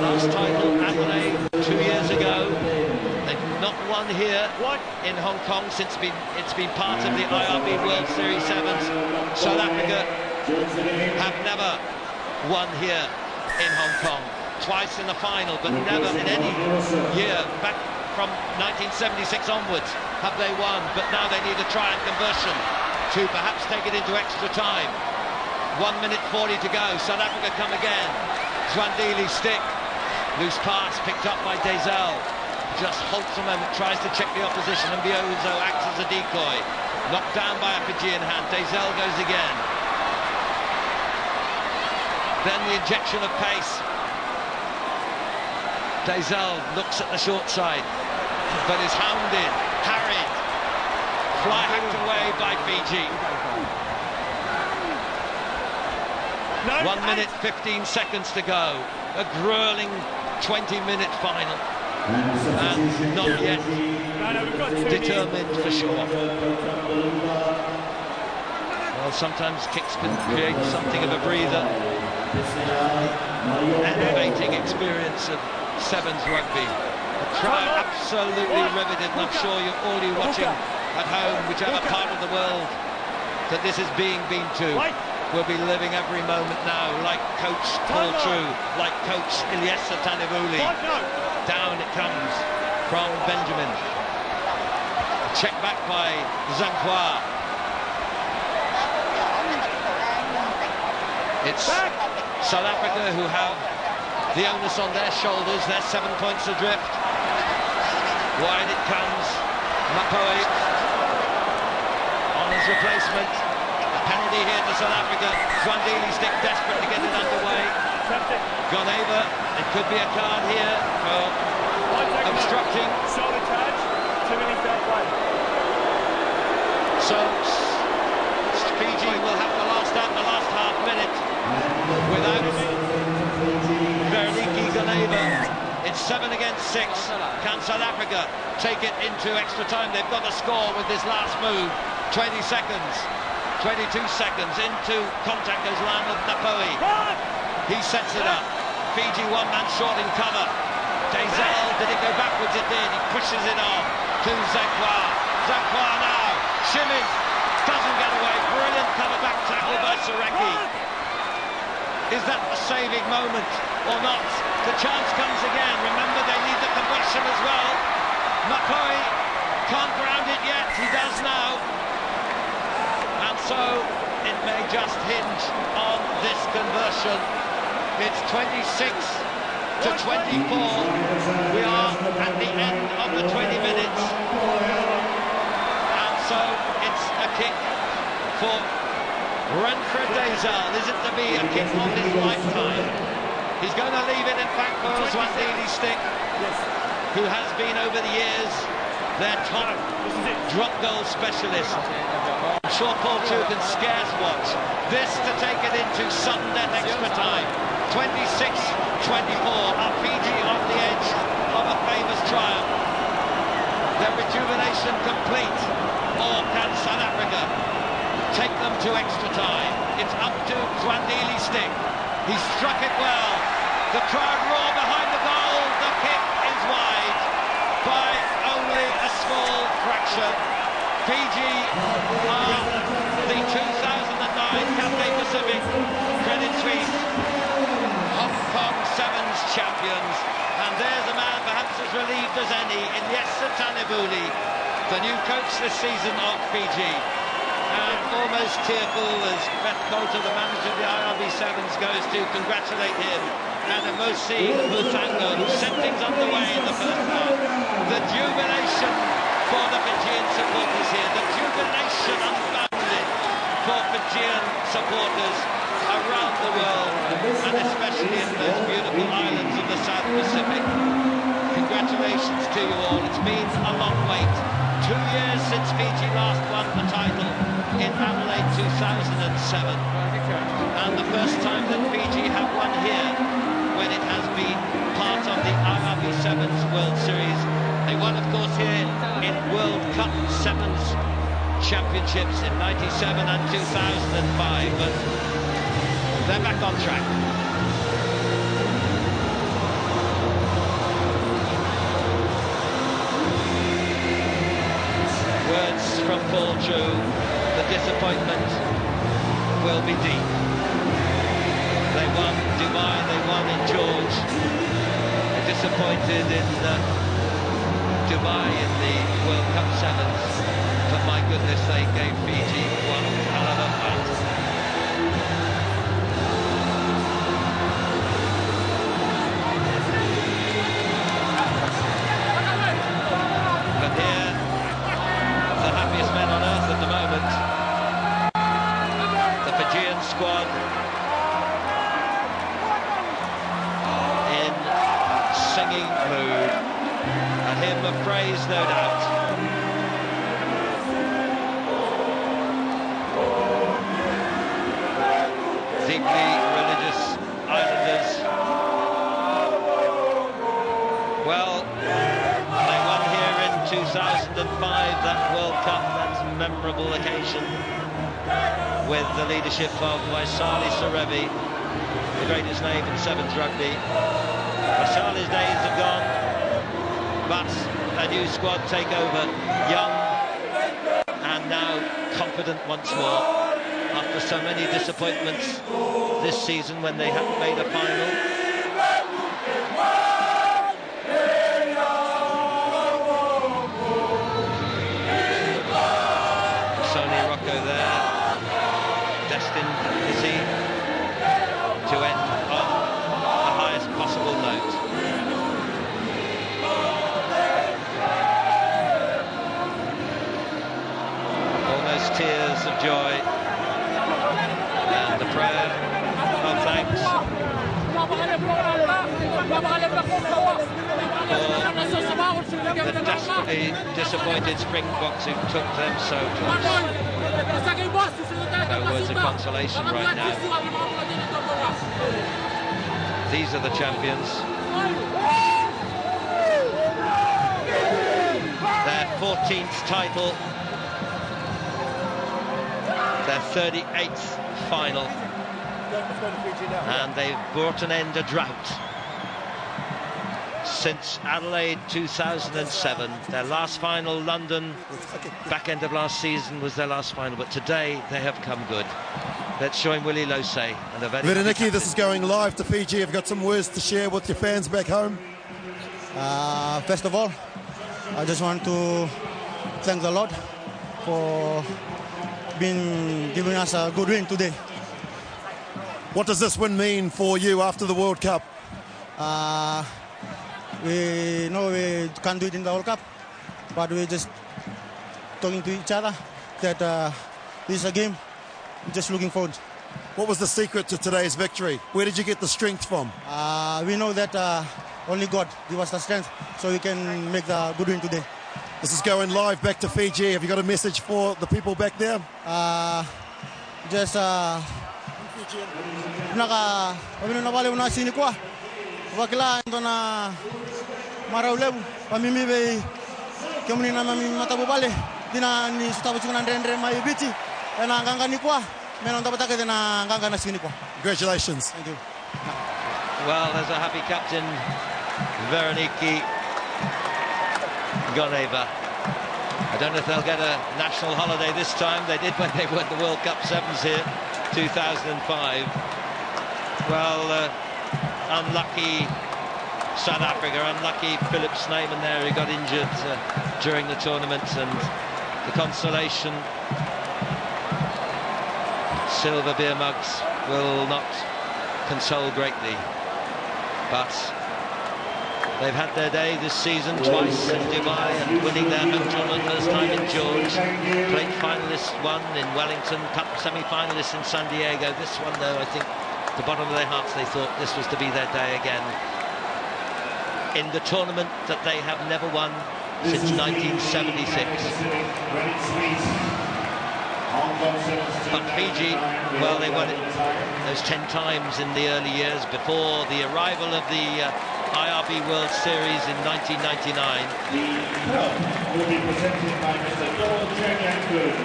last title, Adelaide, 2 years ago. They They've not won here in Hong Kong since it's been part of the IRB World Series 7s. South Africa have never won here in Hong Kong. Twice in the final, but never in any year back from 1976 onwards have they won. But now they need a try and conversion to perhaps take it into extra time. 1 minute 40 to go. South Africa come again. Zwandili stick. Loose pass picked up by Dezel. Just halts a moment, tries to check the opposition, and Biozo acts as a decoy. Knocked down by a Fijian hand. Dezel goes again. Then the injection of pace. Dezel looks at the short side, but is hounded, harried, fly hacked away by Fiji. 1 minute 15 seconds to go. A grueling 20-minute final. And not yet determined for sure. Well, sometimes kicks can create something of a breather. Animating experience of sevens rugby. The crowd absolutely riveted, and I'm sure all you watching at home, whichever part of the world that this is being been to, will be living every moment now, like Coach Paul True, like Coach Ilyesa Tanivuli. Down it comes from Benjamin. Check back by Zanqua. It's South Africa who have the onus on their shoulders. They're 7 points adrift. Wide it comes. Mapoi on his replacement. A penalty here to South Africa. Zwandili stick desperate to get it underway. Goneva, it could be a card here for obstructing. Shoulder charge, too many fair play. So Fiji will have the last half minute without Veronique Goneva. It's 7 against 6. Can South Africa take it into extra time? They've got to score with this last move. 20 seconds, 22 seconds into contact goes Lionel Napoi. He sets it up. Fiji one man short in cover. Dezel, did it go backwards? It did. He pushes it off to Zanqua. Zanqua now shimmies, doesn't get away. Brilliant cover back tackle by Sareki. Is that a saving moment or not? The chance comes again. Remember, they need the conversion as well. Napoi can't ground it yet. He does now. And so it may just hinge on this conversion. It's 26 to 24. We are at the end of the 20 minutes. And so it's a kick for Renfred Dezel. Is it to be a kick of his lifetime? He's going to leave it in fact for Zwandili Stick, who has been over the years their top drop goal specialist. I'm sure Paul True can scarce watch this to take it into sudden death extra time. 26-24, are Fiji on the edge of a famous triumph? Their rejuvenation complete, or can South Africa take them to extra time? It's up to Zwandili Stick. He struck it well. The crowd roar behind the goal. The kick is wide by only a small fraction. Fiji are the 2009 Cathay Pacific Credit Suisse Hong Kong Sevens champions. And there's a man perhaps as relieved as any, Ilyesa Tanivuli, the new coach this season of Fiji. And almost tearful as Beth Coulter, the manager of the IRB Sevens, goes to congratulate him. And Emosi Mutango, who set things underway in the first half. The jubilation for the Fijian supporters here. The jubilation unbounded for Fijian supporters around the world, and especially in those beautiful islands of the South Pacific. Congratulations to you all. It's been a long wait. 2 years since Fiji last won the title in Adelaide 2007. And the first time that Fiji have won here when it has been part of the IRB Sevens World Series. They won, of course, here in World Cup Sevens Championships in 97 and 2005, but they're back on track. from fall true, the disappointment will be deep. They won Dubai, they won in George. They're disappointed in Dubai in the World Cup 7s. But my goodness, they gave Fiji one hell of a fight. But here, the happiest men on earth at the moment, the Fijian squad in singing mood, a hymn of praise, no doubt. Deeply religious islanders. Well, they won here in 2005, that World Cup, that memorable occasion, with the leadership of Waisali Serevi, the greatest name in sevens rugby. Waisali's days have gone, but a new squad take over, young and now confident once more, after so many disappointments this season when they haven't made a final. Sony Rocco there, destined, is he, to end on the highest possible note. Almost tears of joy. And the prayer of thanks for the desperately disappointed Springboks who took them so close. No words of consolation right now. These are the champions. Their 14th title. Their 38th final, and they've brought an end to drought since Adelaide 2007. Their last final, London, back end of last season was their last final, but today they have come good. Let's join Willie Lose and a very Vereniki, this is going live to Fiji. Have you got some words to share with your fans back home? First of all, I just want to thank the Lord for giving us a good win today. What does this win mean for you after the World Cup? We know we can't do it in the World Cup, but we're just talking to each other that this is a game. We're just looking forward. What was the secret to today's victory? Where did you get the strength from? We know that only God gives us the strength so we can make the good win today. This is going live back to Fiji. Have you got a message for the people back there? Just sini kwa wakila ndo na maraulebu pamimi be kemuni na mami matabu bale dina ni sutabu chuna ndendre mai biti na nganga ni kwa mena ndapata ke na nganga na sini kwa. Congratulations. Thank you. Well, there's a happy captain, Vereniki Goneva. I don't know if they'll get a national holiday this time. They did when they won the World Cup 7s here, 2005. Well, unlucky South Africa, unlucky Philip Snyman there, who got injured during the tournament, and the consolation silver beer mugs will not console greatly, but they've had their day this season, twice in Dubai and winning their home tournament, first time in George. Plate finalists won in Wellington, Cup semi-finalists in San Diego. This one, though, I think, at the bottom of their hearts, they thought this was to be their day again. In the tournament that they have never won since 1976. But Fiji, well, they won it those 10 times in the early years before the arrival of the IRB World Series in 1999.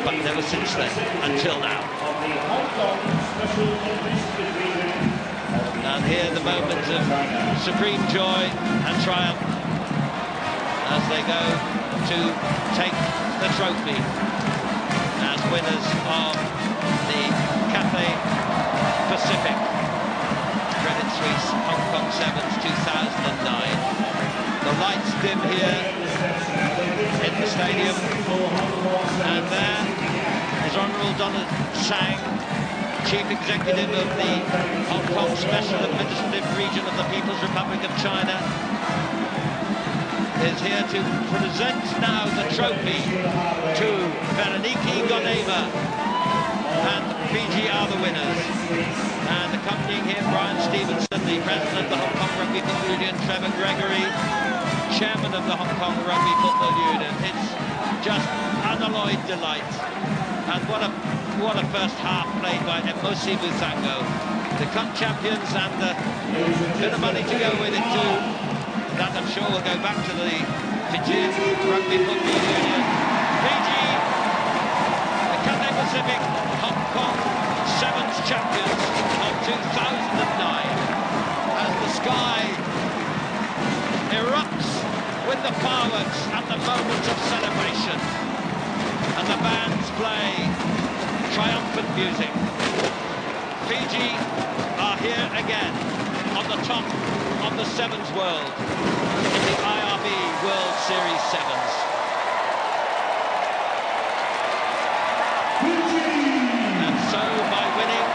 But never since then, until now. And here the moment of supreme joy and triumph as they go to take the trophy. as winners of the Cathay Pacific Credit Suisse Hong Kong Sevens 2009. The lights dim here in the stadium, and there is Honourable Donald Tsang, Chief Executive of the Hong Kong Special Administrative Region of the People's Republic of China, is here to present now the trophy to Berenike Gonema, and Fiji are the winners. And accompanying him, Brian Stevenson, the President of the Hong Kong Rugby Football Union, Trevor Gregory, Chairman of the Hong Kong Rugby Football Union. It's just unalloyed delight. And what a first half played by Emosi Buthango. The Cup champions and a bit of money to go with it too. That I'm sure will go back to the Fijian Rugby Football Union. Fiji, the Cathay Pacific Hong Kong Sevens champions of 2009. As the sky erupts with the fireworks at the moment of celebration, and the bands play triumphant music. Fiji are here again on the top of the Sevens world in the IRB World Series Sevens. And so by winning,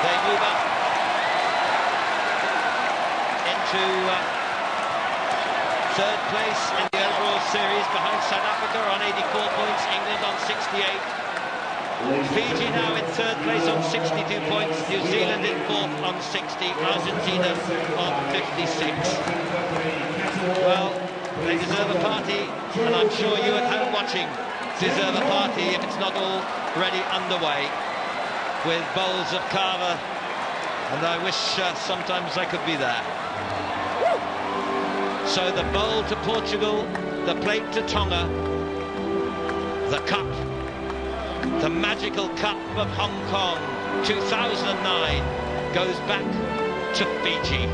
they move up into third place in the overall series behind South Africa on 84 points, England on 68. Fiji now in third place on 62 points, New Zealand in fourth on 60, Argentina on 56. Well, they deserve a party, and I'm sure you at home watching deserve a party if it's not already underway, with bowls of kava, and I wish sometimes I could be there. So the bowl to Portugal, the plate to Tonga, the cup, the magical Cup of Hong Kong 2009 goes back to Fiji.